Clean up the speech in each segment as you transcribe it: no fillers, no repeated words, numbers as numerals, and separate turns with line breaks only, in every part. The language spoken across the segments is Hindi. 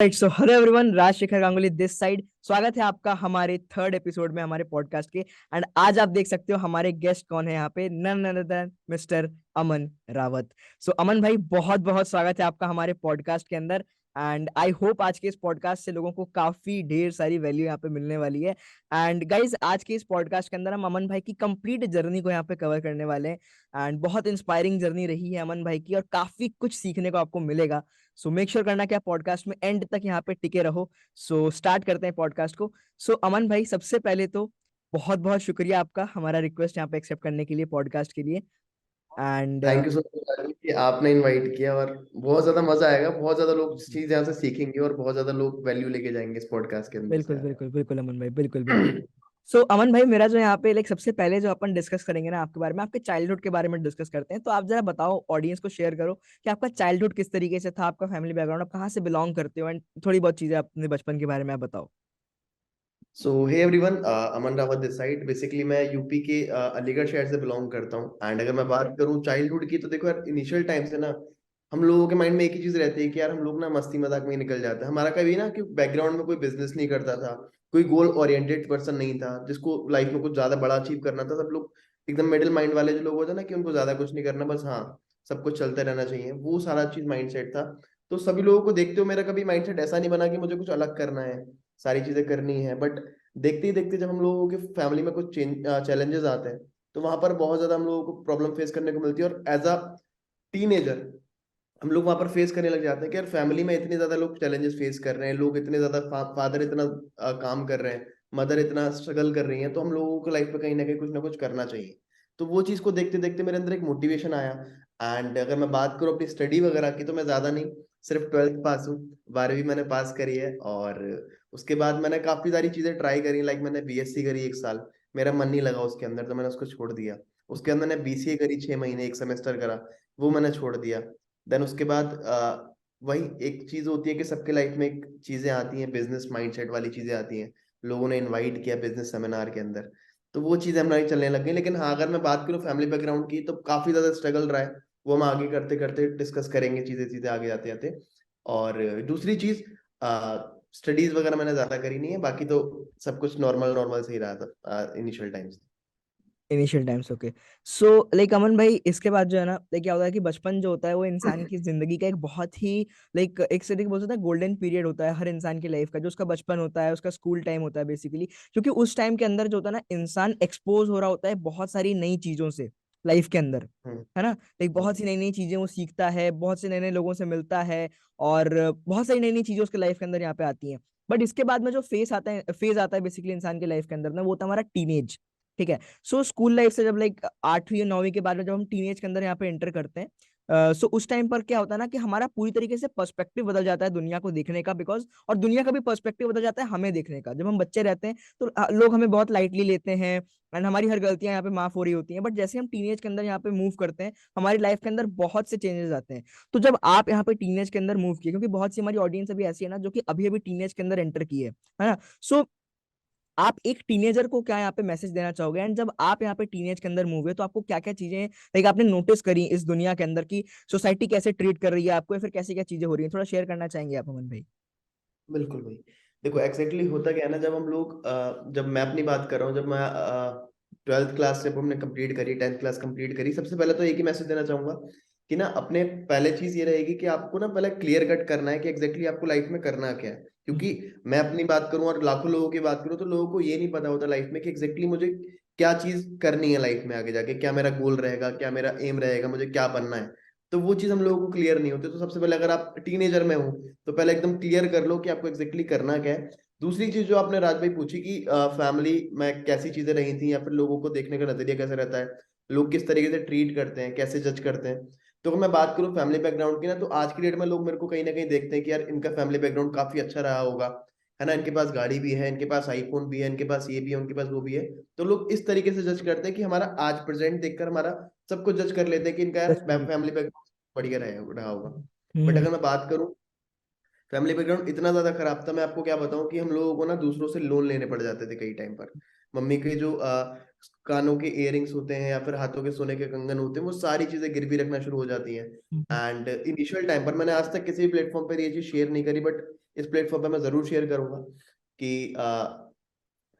Right so hello everyone, Rajshekhar Ganguly this side. स्वागत है आपका हमारे थर्ड एपिसोड में हमारे पॉडकास्ट के। एंड आज आप देख सकते हो हमारे गेस्ट कौन है यहाँ पे, नन अदर देन मिस्टर अमन रावत। सो अमन भाई, बहुत बहुत स्वागत है आपका हमारे पॉडकास्ट के अंदर। एंड आई होप आज के इस पॉडकास्ट से लोगों को काफी ढेर सारी वैल्यू यहाँ पे मिलने वाली है। एंड गाइज, आज के इस पॉडकास्ट के अंदर हम अमन भाई की कंप्लीट जर्नी को यहाँ पे कवर करने वाले हैं। एंड बहुत इंस्पायरिंग जर्नी रही है अमन भाई की, और काफी कुछ सीखने को आपको मिलेगा। सो मेक श्योर करना कि आप पॉडकास्ट में एंड तक यहाँ पे टिके रहो। सो स्टार्ट करते हैं पॉडकास्ट को। सो अमन भाई, सबसे पहले तो बहुत बहुत शुक्रिया आपका हमारा रिक्वेस्ट यहाँ पे एक्सेप्ट करने के लिए, पॉडकास्ट के लिए। And
thank you so much कि आपने इनवाइट किया। और बहुत ज्यादा मजा आएगा, बहुत ज्यादा लोग इस चीज यहाँ से सीखेंगे और बहुत ज्यादा लोग वैल्यू लेके जाएंगे इस पॉडकास्ट के अंदर
बिल्कुल
से।
बिल्कुल बिल्कुल अमन भाई, बिल्कुल बिल्कुल। सो अमन भाई, मेरा जो यहाँ पे लाइक सबसे पहले जो अपन डिस्कस करेंगे ना आपके बारे में, आपके चाइल्डहुड के बारे में डिस्कस करते हैं। तो आप जरा बताओ, ऑडियंस को शेयर करो कि आपका चाइल्डहुड किस तरीके से था, आपका फैमिली बैकग्राउंड, आप कहाँ से बिलोंग करते हो, एंड थोड़ी बहुत चीजें अपने बचपन के बारे में आप बताओ।
So hey everyone, Aman Rawat this side. Basically मैं यूपी के अलीगढ़ शहर से बिलोंग करता हूँ। एंड अगर मैं बात करूँ चाइल्डहुड की, तो देखो यार, इनिशियल टाइम से ना हम लोगों के माइंड में एक ही चीज रहती है कि यार हम लोग ना मस्ती मजाक में ही निकल जाते हैं। हमारा कभी ना कि बैकग्राउंड में कोई बिजनेस नहीं करता था, कोई गोल ओरिएंटेड पर्सन नहीं था जिसको लाइफ में कुछ ज्यादा बड़ा अचीव करना था। सब लोग एकदम मिडिल माइंड वाले जो लोग होते हैं ना, कि उनको ज्यादा कुछ नहीं करना, बस हाँ सब कुछ चलते रहना चाहिए, वो सारा चीज माइंड सेट था। तो सभी लोगों को देखते हो, मेरा कभी माइंड सेट ऐसा नहीं बना कि मुझे कुछ अलग करना है, सारी चीजें करनी है। बट देखते ही देखते जब हम लोगों के फैमिली में कुछ चैलेंजेस आते हैं, तो वहां पर बहुत ज्यादा हम लोगों को प्रॉब्लम फेस करने को मिलती है। और एज अ टीनेजर हम लोग वहां पर फेस करने लग जाते हैं कि यार फैमिली में इतने ज्यादा लोग चैलेंजेस फेस कर रहे हैं, लोग इतने ज्यादा फादर इतना काम कर रहे हैं, मदर इतना स्ट्रगल कर रही है, तो हम लोगों को लाइफ में कहीं ना कुछ करना चाहिए। तो वो चीज को देखते देखते मेरे अंदर एक मोटिवेशन आया। एंड अगर मैं बात करूँ अपनी स्टडी वगैरह की, तो मैं ज्यादा नहीं, सिर्फ 12th पास हूँ। 12वीं मैंने पास करी है। और उसके बाद मैंने काफी सारी चीजें ट्राई करी, लाइक मैंने बीएससी करी 1 साल, मेरा मन नहीं लगा उसके अंदर, तो मैंने उसको छोड़ दिया। उसके अंदर मैंने बीसीए करी 6 महीने, एक सेमेस्टर करा, वो मैंने छोड़ दिया। देन उसके बाद वही एक चीज होती है कि सबके लाइफ में एक चीजें आती हैं, बिजनेस माइंडसेट वाली चीजें आती हैं। लोगों ने इनवाइट किया बिजनेस सेमिनार के अंदर, तो वो चीजें हमारी चलने लग गई। लेकिन हाँ, अगर मैं बात करूँ फैमिली बैकग्राउंड की, तो काफी ज्यादा स्ट्रगल रहा है। वो हम आगे करते करते डिस्कस करेंगे, चीजें चीजें आगे जाते जाते। और दूसरी चीज, स्टडीज वगैरह मैंने ज्यादा करी नहीं है, बाकी तो सब कुछ नॉर्मल नॉर्मल से ही रहा था initial times.
Initial times, okay. So like Aman भाई, इसके बाद जो है ना, लाइक क्या होता है कि बचपन जो होता है वो इंसान की जिंदगी का एक बहुत ही लाइक एक से बोल सकते हैं गोल्डन पीरियड होता है हर इंसान की लाइफ का। जो उसका बचपन होता है, उसका स्कूल टाइम होता है बेसिकली, क्योंकि उस टाइम के अंदर जो होता है ना, इंसान एक्सपोज हो रहा होता है बहुत सारी नई चीजों से लाइफ के अंदर,
हम्म।
है ना। लाइक बहुत
हम्म।
सी नई नई चीजें वो सीखता है, बहुत से नए नए लोगों से मिलता है, और बहुत सारी नई नई चीजें उसके लाइफ के अंदर यहाँ पे आती हैं। बट इसके बाद में जो फेज आता है बेसिकली इंसान के लाइफ के अंदर ना, वो होता है हमारा टीनेज। ठीक है। सो स्कूल लाइफ से जब लाइक 8वीं या 9वीं के बाद में जब हम टीनेज के अंदर यहाँ पे एंटर करते हैं, सो उस टाइम पर क्या होता है ना कि हमारा पूरी तरीके से पर्सपेक्टिव बदल जाता है दुनिया को देखने का, बिकॉज और दुनिया का भी पर्सपेक्टिव बदल जाता है हमें देखने का। जब हम बच्चे रहते हैं तो लोग हमें बहुत लाइटली लेते हैं, एंड हमारी हर गलतियां यहाँ पे माफ हो रही होती हैं। बट जैसे हम टीनेज के अंदर यहाँ पे मूव करते हैं, हमारी लाइफ के अंदर बहुत से चेंजेस आते हैं। तो जब आप यहाँ पे टीनेज के अंदर मूव किए, क्योंकि बहुत सी हमारी ऑडियंस अभी ऐसी है ना जो कि अभी अभी टीनेज के अंदर एंटर की है ना। सो आप एक टीनेजर को क्या यहाँ पे मैसेज देना चाहोगे, एंड जब आप यहाँ पे टीनेज के अंदर मूव हुए तो आपको क्या क्या चीजें लाइक आपने नोटिस करी इस दुनिया के अंदर की, सोसाइटी कैसे ट्रीट कर रही है आपको, या फिर कैसी क्या चीजें हो रही हैं, थोड़ा शेयर करना चाहेंगे आप अमन भाई।
बिल्कुल भाई। देखो एग्जैक्टली होता क्या है ना, जब हम लोग जब मैं अपनी बात कर रहा हूँ, जब मैं 12th क्लास जब हमने कंप्लीट करी, 10th क्लास कंप्लीट करी, सबसे पहले तो एक ही मैसेज देना चाहूंगा कि ना अपने पहले चीज ये रहेगी कि आपको ना पहले क्लियर कट करना है कि एग्जैक्टली आपको लाइफ में करना क्या है। क्योंकि मैं अपनी बात करूं और लाखों लोगों की बात करूं, तो लोगों को ये नहीं पता होता लाइफ में कि एग्जैक्टली मुझे क्या चीज करनी है लाइफ में आगे जाके, क्या मेरा गोल रहेगा, क्या मेरा एम रहेगा, मुझे क्या बनना है। तो वो चीज हम लोगों को क्लियर नहीं होती। तो सबसे पहले अगर आप टीनेजर में हो, तो पहले एकदम क्लियर कर लो कि आपको एग्जैक्टली करना क्या है। दूसरी चीज जो आपने राज भाई पूछी कि फैमिली में कैसी चीजें रही थी, या फिर लोगों को देखने का नजरिया कैसे रहता है, लोग किस तरीके से ट्रीट करते हैं, कैसे जज करते हैं। तो अगर मैं बात करूँ फैमिली बैकग्राउंड की ना, तो आज की डेट में लोग मेरे को कहीं ना कहीं देखते हैं कि यार इनका फैमिली बैकग्राउंड काफी अच्छा रहा होगा, है ना, इनके पास गाड़ी भी है, इनके पास आईफोन भी है, इनके पास ये भी है, उनके पास वो भी है। तो लोग इस तरीके से जज करते हैं कि हमारा आज प्रेजेंट देखकर हमारा सब कुछ जज कर लेते हैं कि इनका यार
सच में बिल्कुल।
फैमिली बैकग्राउंड बढ़िया रहा होगा। बट
हम्म।
अगर मैं बात करूं, फैमिली बैकग्राउंड इतना ज्यादा खराब था, मैं आपको क्या बताऊं, कि हम लोगों को ना दूसरों से लोन लेने पड़ जाते थे कई टाइम पर। मम्मी के जो कानों के इयररिंग्स होते हैं या फिर हाथों के सोने के कंगन होते हैं, वो सारी चीजें गिरवी रखना शुरू हो जाती हैं।
हम्म।
एंड इनिशियल टाइम पर मैंने आज तक किसी भी प्लेटफॉर्म पर ये चीज शेयर नहीं करी, बट इस प्लेटफॉर्म पे मैं जरूर शेयर करूंगा कि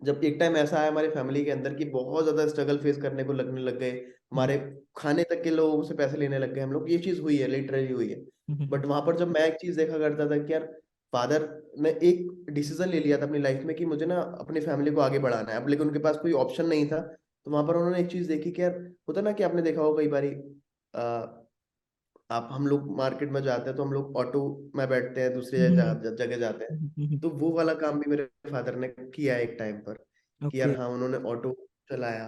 जब एक टाइम ऐसा आया हमारी फैमिली के अंदर कि बहुत ज्यादा स्ट्रगल फेस करने को लगने लग गए,
हम्म,
हमारे खाने तक के लोगों से पैसे लेने लग गए हम लोग, ये चीज हुई है, लिटरली हुई है।
हम्म,
बट वहां पर जब मैं एक चीज देखा करता था कि यार फादर ने एक डिसीजन ले लिया था अपनी लाइफ में कि मुझे ना अपनी फैमिली को आगे बढ़ाना है, अब लेकिन उनके पास कोई ऑप्शन नहीं था। तो वहां पर उन्होंने एक चीज देखी कि यार होता ना कि आपने देखा होगा कई बारी, आप हम लोग मार्केट में जाते हैं तो हम लोग ऑटो में बैठते हैं, दूसरी
हम्म,
जगह जाते हैं।
हम्म,
तो वो वाला काम भी मेरे फादर ने किया है एक टाइम पर, कि यार
ओके।
हाँ उन्होंने ऑटो चलाया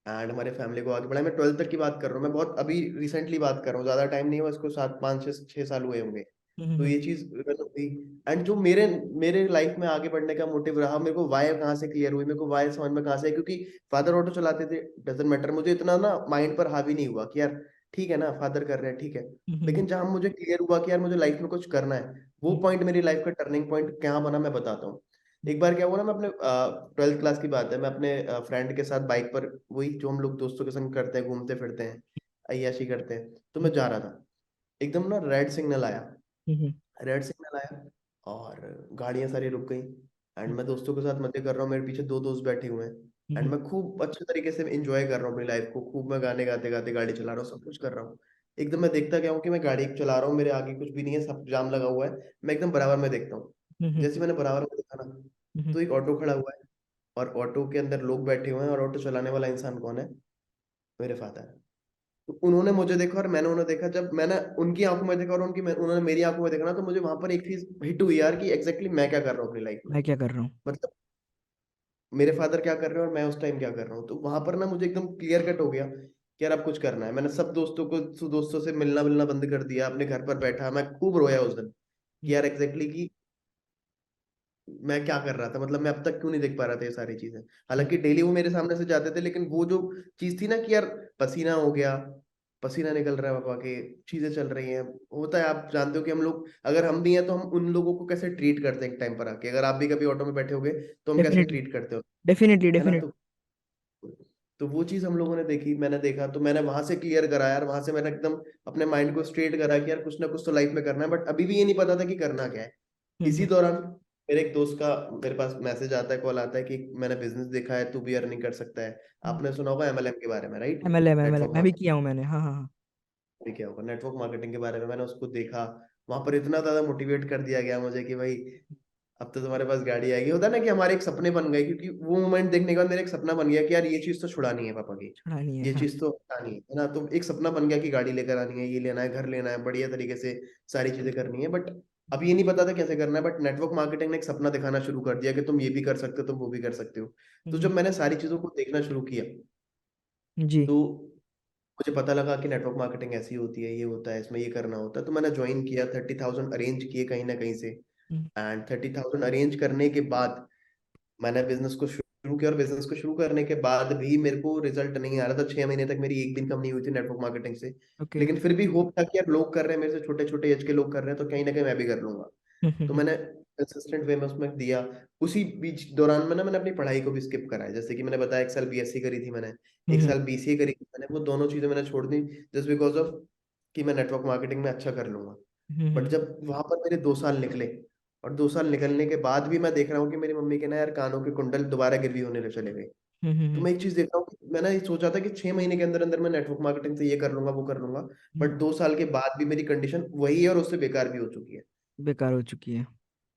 एंड हमारे फैमिली को आगे बढ़ाया। मैं 12th तक की बात कर रहा हूँ, मैं बहुत अभी रिसेंटली बात कर रहा हूँ, ज्यादा टाइम नहीं हुआ इसको, 7 5 6 6 साल हुए होंगे। तो
हम्म,
ये चीज हुई। एंड जो मेरे मेरे लाइफ में आगे बढ़ने का मोटिव रहा, मेरे को वाई कहाँ से क्लियर हुई, मेरे को वाई समझ में कहाँ से आई, क्योंकि फादर ऑटो चलाते थे, डजेंट मैटर, मुझे इतना ना माइंड पर हावी नहीं हुआ कि यार ठीक है ना फादर कर रहे हैं ठीक है।
हम्म,
लेकिन जहां मुझे क्लियर हुआ कि यार मुझे लाइफ में कुछ करना है, वो पॉइंट मेरी लाइफ का टर्निंग पॉइंट क्या बना मैं बताता हूँ। एक बार क्या हुआ ना, मैं अपने 12th क्लास की बात है, मैं अपने फ्रेंड के साथ बाइक पर, वही जो हम लोग दोस्तों के संग करते हैं, घूमते फिरते हैं, अय्याशी करते हैं, तो मैं जा रहा था, एकदम ना रेड सिग्नल आया,
हम्म,
रेड सिग्नल आया और गाड़ियां सारी रुक गई। एंड मैं दोस्तों के साथ मजे कर रहा हूँ, मेरे पीछे दो दोस्त बैठे हुए हैं एंड
हम्म,
मैं खूब अच्छे तरीके से एंजॉय कर रहा हूँ अपनी लाइफ को, खूब मैं गाने गाते गाते गाड़ी चला रहा हूँ, सब कुछ कर रहा हूँ। एकदम मैं देखता क्या हूँ कि मैं गाड़ी चला रहा हूँ, मेरे आगे कुछ भी नहीं है, सब जाम लगा हुआ है, मैं एकदम बराबर में देखता हूँ।
हम्म,
जैसे मैंने बराबर में देखा ना, तो एक ऑटो खड़ा हुआ है और ऑटो के अंदर लोग बैठे हुए हैं, और ऑटो चलाने वाला इंसान कौन है? मेरे फादर। तो उन्होंने मुझे देखा और मैंने उन्हें देखा, जब मैंने उनकी आंखों में देखा और उन्होंने मेरी आंखों में देखा ना, तो मुझे वहां पर एक चीज हिट हुई यार कि एग्जैक्टली मैं क्या कर रहा हूँ अपनी लाइफ में।
मैं क्या कर रहा हूँ।
मतलब मेरे फादर क्या कर रहे हैं और मैं उस टाइम क्या कर रहा हूँ, तो वहां पर ना मुझे एकदम क्लियर कट हो गया कि यार अब कुछ करना है। मैंने सब दोस्तों से मिलना मिलना बंद कर दिया, अपने घर पर बैठा, मैं खूब रोया उस दिन कि यार एग्जैक्टली कि मैं क्या कर रहा था, मतलब मैं अब तक क्यों नहीं देख पा रहा था ये सारी चीजें। हालांकि डेली वो मेरे सामने से जाते थे, लेकिन वो जो चीज थी ना कि यार पसीना हो गया, पसीना निकल रहा है पापा के, चीजें चल रही हैं, होता है, आप जानते हो कि हम लोग अगर हम भी हैं तो हम उन लोगों को कैसे ट्रीट करते हैं एक टाइम पर आके, अगर आप भी कभी ऑटो में बैठे होगे तो हम कैसे
डेफिनेटली,
ट्रीट करते हो,
डेफिनेटली,
है ना?
डेफिनेटली।
तो वो चीज हम लोगों ने देखी, मैंने देखा, तो मैंने वहां से क्लियर करा यार, वहां से मैंने एकदम अपने माइंड को स्ट्रेट करा कि यार कुछ ना कुछ तो लाइफ में करना है, बट अभी भी ये नहीं पता था कि करना क्या है। इसी दौरान मेरे एक दोस्त का मेरे पास मैसेज आता है, कॉल आता है कि मैंने बिजनेस देखा है, तू भी अर्निंग कर सकता है। आपने सुना होगा एमएलएम के बारे में, राइट?
MLM, MLM
नेटवर्क
मैं भी
मार्केटिंग।
किया हूँ मैंने, हाँ हाँ हाँ।
भी क्या होगा, नेटवर्क मार्केटिंग के बारे में मैंने उसको देखा, वहां पर इतना ज्यादा मोटिवेट कर दिया गया मुझे कि भाई अब तो तुम्हारे पास गाड़ी आएगी। होता है ना कि हमारे एक सपने बन गए, क्योंकि वो मोमेंट देखने के बाद मेरा एक सपना बन गया कि यार ये चीज तो छुड़ानी है पापा की,
छुड़ा नहीं है,
ये
हाँ।
चीज तो हटानी है ना। तो एक सपना बन गया कि गाड़ी लेकर आनी है, ये लेना है, घर लेना है, बढ़िया तरीके से सारी चीजें करनी है। बट अब ये नहीं पता था कैसे करना है, बट नेटवर्क मार्केटिंग ने एक सपना दिखाना शुरू कर दिया कि तुम ये भी कर सकते हो, तुम वो भी कर सकते हो। तो
हम्म,
जब मैंने सारी चीजों को देखना शुरू किया,
जी।
तो मुझे पता लगा कि नेटवर्क मार्केटिंग ऐसी होती है, ये होता है, इसमें ये करना होता है। तो मैंने ज्वाइन किया, 30,000 अरेंज किए कहीं ना कहीं से,
हम्म,
एंड 30,000 अरेंज करने के बाद मैंने बिजनेस को शुरू किया। और बिजनेस को शुरू करने के बाद भी मेरे को रिजल्ट नहीं आ रहा था, 6 महीने तक मेरी एक भी इनकम नहीं हुई थी नेटवर्क मार्केटिंग से।
ओके।
लेकिन फिर भी होप था कि यार लोग कर रहे हैं, मेरे से छोटे छोटे एज के लोग कर रहे हैं, तो कहीं ना कहीं मैं भी कर लूंगा। तो मैंने कंसिस्टेंट वे में उसमें दिया। उसी बीच दौरान में ना मैंने अपनी पढ़ाई को भी स्किप करा है, जैसे कि मैंने बताया, एक साल बीएससी करी थी मैंने, एक
हम्म,
साल बीसीए करी थी मैंने, वो दोनों चीजें मैंने छोड़ दी जस्ट बिकॉज ऑफ कि मैं नेटवर्क मार्केटिंग में अच्छा कर लूंगा। बट
हम्म,
जब वहां पर मेरे 2 साल निकले, और 2 साल निकलने के बाद भी मैं देख रहा हूँ कि मेरी मम्मी के ना यार कानों के कुंडल दोबारा गिरवी होने लगे चले गए। तो मैं एक चीज देख रहा हूँ कि मैंने ये सोचा था कि 6 महीने के अंदर अंदर मैं नेटवर्क मार्केटिंग से ये कर लूंगा वो कर लूंगा,
हम्म,
बट 2 साल के बाद भी मेरी कंडीशन वही है और उससे बेकार भी हो चुकी है।
बेकार हो चुकी है।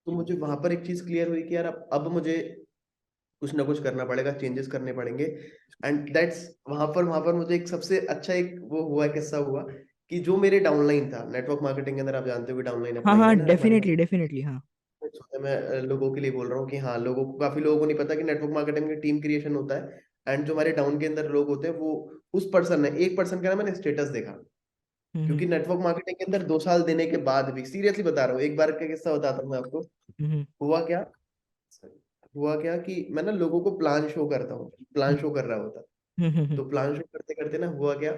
तो मुझे वहां पर एक चीज क्लियर हुई कि यार अब मुझे कुछ ना कुछ करना पड़ेगा, चेंजेस करने पड़ेंगे। एंड दैट्स वहां पर मुझे एक सबसे अच्छा एक वो हुआ, किस्सा हुआ कि जो मेरे डाउनलाइन था नेटवर्क मार्केटिंग के अंदर, आप जानते हो कि डाउनलाइन
हाँ
अप्लाई
हाँ,
है ना हमारी।
डेफिनेटली, डेफिनेटली, हाँ।
मैं लोगों के लिए बोल रहा हूँ कि हाँ, लोगों को, काफी लोगों को नहीं पता कि नेटवर्क मार्केटिंग में टीम क्रिएशन होता है। एंड जो हमारे डाउन के अंदर लोग होते हैं, वो उस पर्सन ने, एक पर्सन का ना मैंने स्टेटस देखा,
हम्म,
क्योंकि नेटवर्क मार्केटिंग के अंदर 2 साल देने के बाद भी, सीरियसली बता रहा हूँ, एक बार का किस्सा बताता हूँ मैं आपको।
हम्म,
हुआ क्या हुआ क्या कि मैं ना लोगों को प्लान शो करता हूँ, प्लान शो कर रहा होता।
हम्म,
तो प्लान शो करते करते ना हुआ क्या,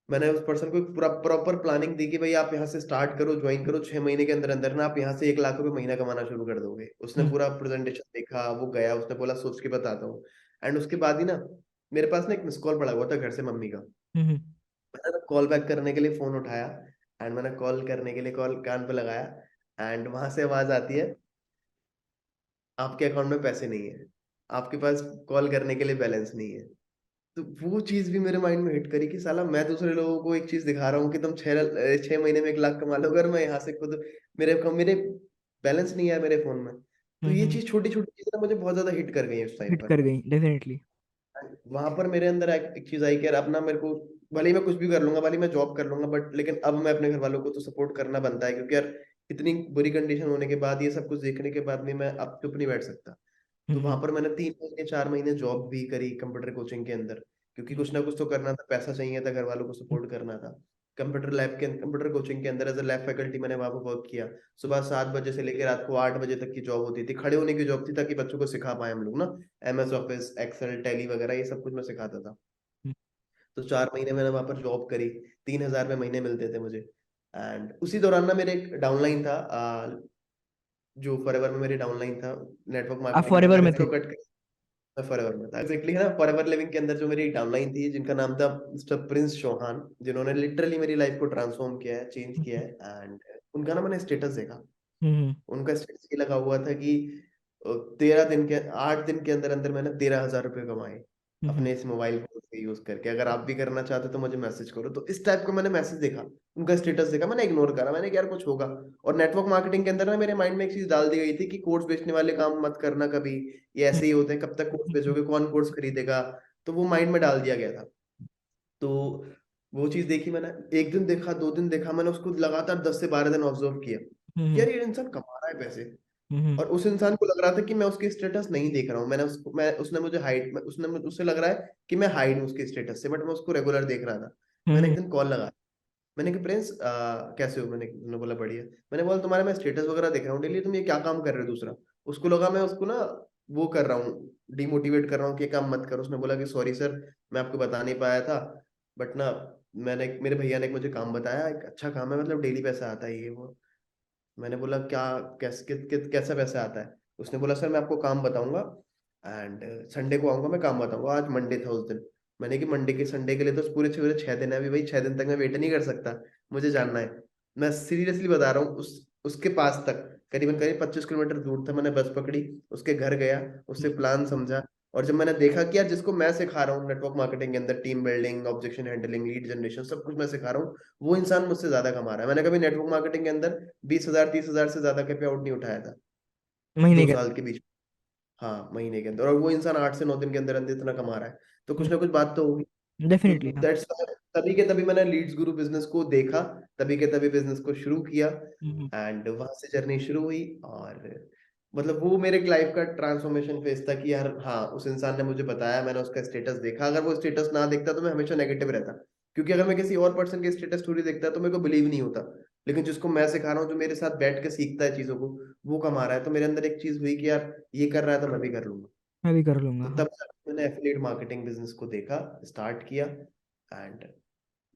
मैंने उस पर्सन को पूरा प्रॉपर प्लानिंग दी कि भाई आप यहाँ से स्टार्ट करो, ज्वाइन करो, 6 महीने के अंदर अंदर ना आप यहाँ से 1 लाख रुपए महीना कमाना शुरू कर दोगे। उसने
हम्म,
पूरा प्रेजेंटेशन देखा, वो गया, उसने बोला सोच के बताता हूँ। एंड उसके बाद ही ना मेरे पास ना एक मिस कॉल पड़ा हुआ था घर से मम्मी का।
हम्म,
मैंने ना कॉल बैक करने के लिए फोन उठाया, एंड मैंने कॉल करने के लिए कॉल कान पे लगाया, एंड वहां से आवाज आती है, आपके अकाउंट में पैसे नहीं है, आपके पास कॉल करने के लिए बैलेंस नहीं है। तो वो चीज भी मेरे माइंड में हिट करी कि साला मैं दूसरे लोगों को एक चीज दिखा रहा हूँ कि तुम 6 महीने में 1 लाख कमा लोगे, और मैं यहाँ से खुद मेरे बैलेंस नहीं है मेरे फोन में। तो ये
हम्म।
चीज छोटी छोटी चीजें मुझे बहुत ज्यादा हिट कर गई उस टाइम
हिट
पर।
कर गई डेफिनेटली।
वहां पर मेरे अंदर एक चीज आई कि यार अपना मेरे को, भले ही मैं कुछ भी कर लूंगा, भले ही मैं जॉब कर लूंगा, बट लेकिन अब मैं अपने घर वालों को तो सपोर्ट करना बनता है, क्योंकि यार इतनी बुरी कंडीशन होने के बाद, ये सब कुछ देखने के बाद भी मैं अब चुप नहीं बैठ सकता। तो वहां
हम्म।
पर मैंने 3 महीने 4 महीने जॉब भी करी कंप्यूटर कोचिंग के अंदर, क्योंकि कुछ ना कुछ तो करना था, पैसा चाहिए था, घर वालों को सपोर्ट करना था। कंप्यूटर कोचिंग के अंदर एज अ लैब फैकल्टी मैंने वहां पर वर्क किया। सुबह 7 बजे से लेकर रात को 8 बजे तक की जॉब होती थी, खड़े होने की जॉब थी, ताकि बच्चों को सिखा पाए हम लोग ना, MS ऑफिस, एक्सेल, टैली वगैरह ये सब कुछ मैं सिखाता था। तो 4 महीने मैंने वहां पर जॉब करी, 3,000 में महीने मिलते थे मुझे। एंड उसी दौरान ना मेरे एक डाउनलाइन था, जो फॉरएवर में मेरी डाउनलाइन था नेटवर्क
आप
मार्केटिंग में।
फॉरएवर
अगर
में थे?
इसको कट, मैं फॉरएवर में था एग्जैक्टली, है ना। फॉरएवर लिविंग के अंदर जो मेरी डाउनलाइन थी, जिनका नाम था मिस्टर प्रिंस चौहान, जिन्होंने लिटरली मेरी लाइफ को ट्रांसफॉर्म किया है, चेंज किया
हम्म।
है। एंड उनका ना मैंने स्टेटस देखा,
हम्म।
उनका स्टेटस ये लगा हुआ था कि 13 दिन के 8 दिन के अंदर अंदर मैंने 13,000 रुपये कमाए
हम्म।
अपने इस मोबाइल फोन से यूज करके, अगर आप भी करना चाहते हो तो मुझे मैसेज करो। तो इस टाइप का मैंने मैसेज देखा, उनका स्टेटस देखा, मैंने इग्नोर करा, मैंने कहा यार कुछ होगा। और नेटवर्क मार्केटिंग के अंदर ना मेरे माइंड में एक चीज डाल दी गई थी कि कोर्स बेचने वाले काम मत करना कभी, ये ऐसे ही होते हैं, कब तक कोर्स
हम्म।
बेचोगे, कौन कोर्स खरीदेगा। तो वो माइंड में डाल दिया गया था। तो वो चीज देखी मैंने, 1 दिन देखा, 2 दिन देखा, मैंने उसको लगातार 10 से 12 दिन ऑब्जर्व किया कि
हम्म।
यार ये इंसान कमा रहा है पैसे।
हम्म।
और उस इंसान को लग रहा था कि मैं उसकी स्टेटस नहीं देख रहा हूँ, मैंने उसको मैं उसने मुझे हाइड उसने उससे लग रहा है कि मैं हाइड हूँ उसके स्टेटस से, बट मैं उसको रेगुलर देख रहा था। मैंने एक
हम्म।
दिन कॉल लगा, मैंने कहा प्रिंस कैसे हो, उसने बोला बढ़िया। मैंने बोला तुम्हारा मैं स्टेटस वगैरह देख रहा हूँ डेली, तुम ये क्या काम कर रहे हो दूसरा। उसको लगा मैं उसको ना वो कर रहा हूँ, डिमोटिवेट कर रहा हूँ कि ये काम मत करो। उसने बोला कि सॉरी सर, मैं आपको बता नहीं पाया था, बट ना मैंने, मेरे भैया ने एक मुझे काम बताया, एक अच्छा काम है, मतलब डेली पैसा आता है ये वो। मैंने बोला क्या, कैसा पैसा आता है। उसने बोला सर मैं आपको काम बताऊंगा, एंड संडे को आऊंगा, मैं काम बताऊंगा। आज मंडे था उस दिन। मैंने कि मंडे के संडे के लिए तो पूरे पूरे 6 दिन है, अभी भाई 6 दिन तक मैं वेट नहीं कर सकता, मुझे जानना है। मैं सीरियसली बता रहा हूँ, उसके पास तक करीबन करीब 25 किलोमीटर दूर था। मैंने बस पकड़ी, उसके घर गया, उससे प्लान समझा। और जब मैंने देखा कि यार जिसको मैं सिखा रहा हूँ नेटवर्क मार्केटिंग के अंदर, team building, objection handling, lead generation, सब कुछ मैं सिखा रहा हूँ, वो इंसान मुझसे ज्यादा कमा रहा है। मैंने कभी नेटवर्क मार्केटिंग के अंदर 20,000 30,000 से ज्यादा का पे आउट नहीं उठाया था
महीने
दो
के?
साल के बीच। हाँ, महीने के अंदर, और वो इंसान 8 से 9 दिन के अंदर अंदर इतना कमा रहा है। तो कुछ ना कुछ बात तो होगी। तो
डेफिनेटली हाँ।
दैट्स, तभी के तभी मैंने लीड्स गुरु बिजनेस को देखा, तभी के तभी बिजनेस को शुरू किया।
हम्म।
एंड वहां से जर्नी शुरू हुई। और मतलब वो मेरे लाइफ का ट्रांसफॉर्मेशन फेज था कि यार हाँ, उस इंसान ने मुझे बताया, मैंने उसका स्टेटस देखा। अगर वो स्टेटस ना देखता तो मैं हमेशा नेगेटिव रहता, क्योंकि अगर मैं किसी और पर्सन के स्टेटस स्टोरी देखता तो मेरे को बिलीव नहीं होता। लेकिन जिसको मैं सिखा रहा हूँ, जो मेरे साथ बैठ के सीखता है चीजों को, वो कमा रहा है, तो मेरे अंदर एक चीज हुई कि यार ये कर रहा है तो मैं भी कर लूंगा।
मैं भी कर लूंगा
तो
हाँ।
तब मैंने एफिलिएट मार्केटिंग बिजनेस को देखा, स्टार्ट किया, एंड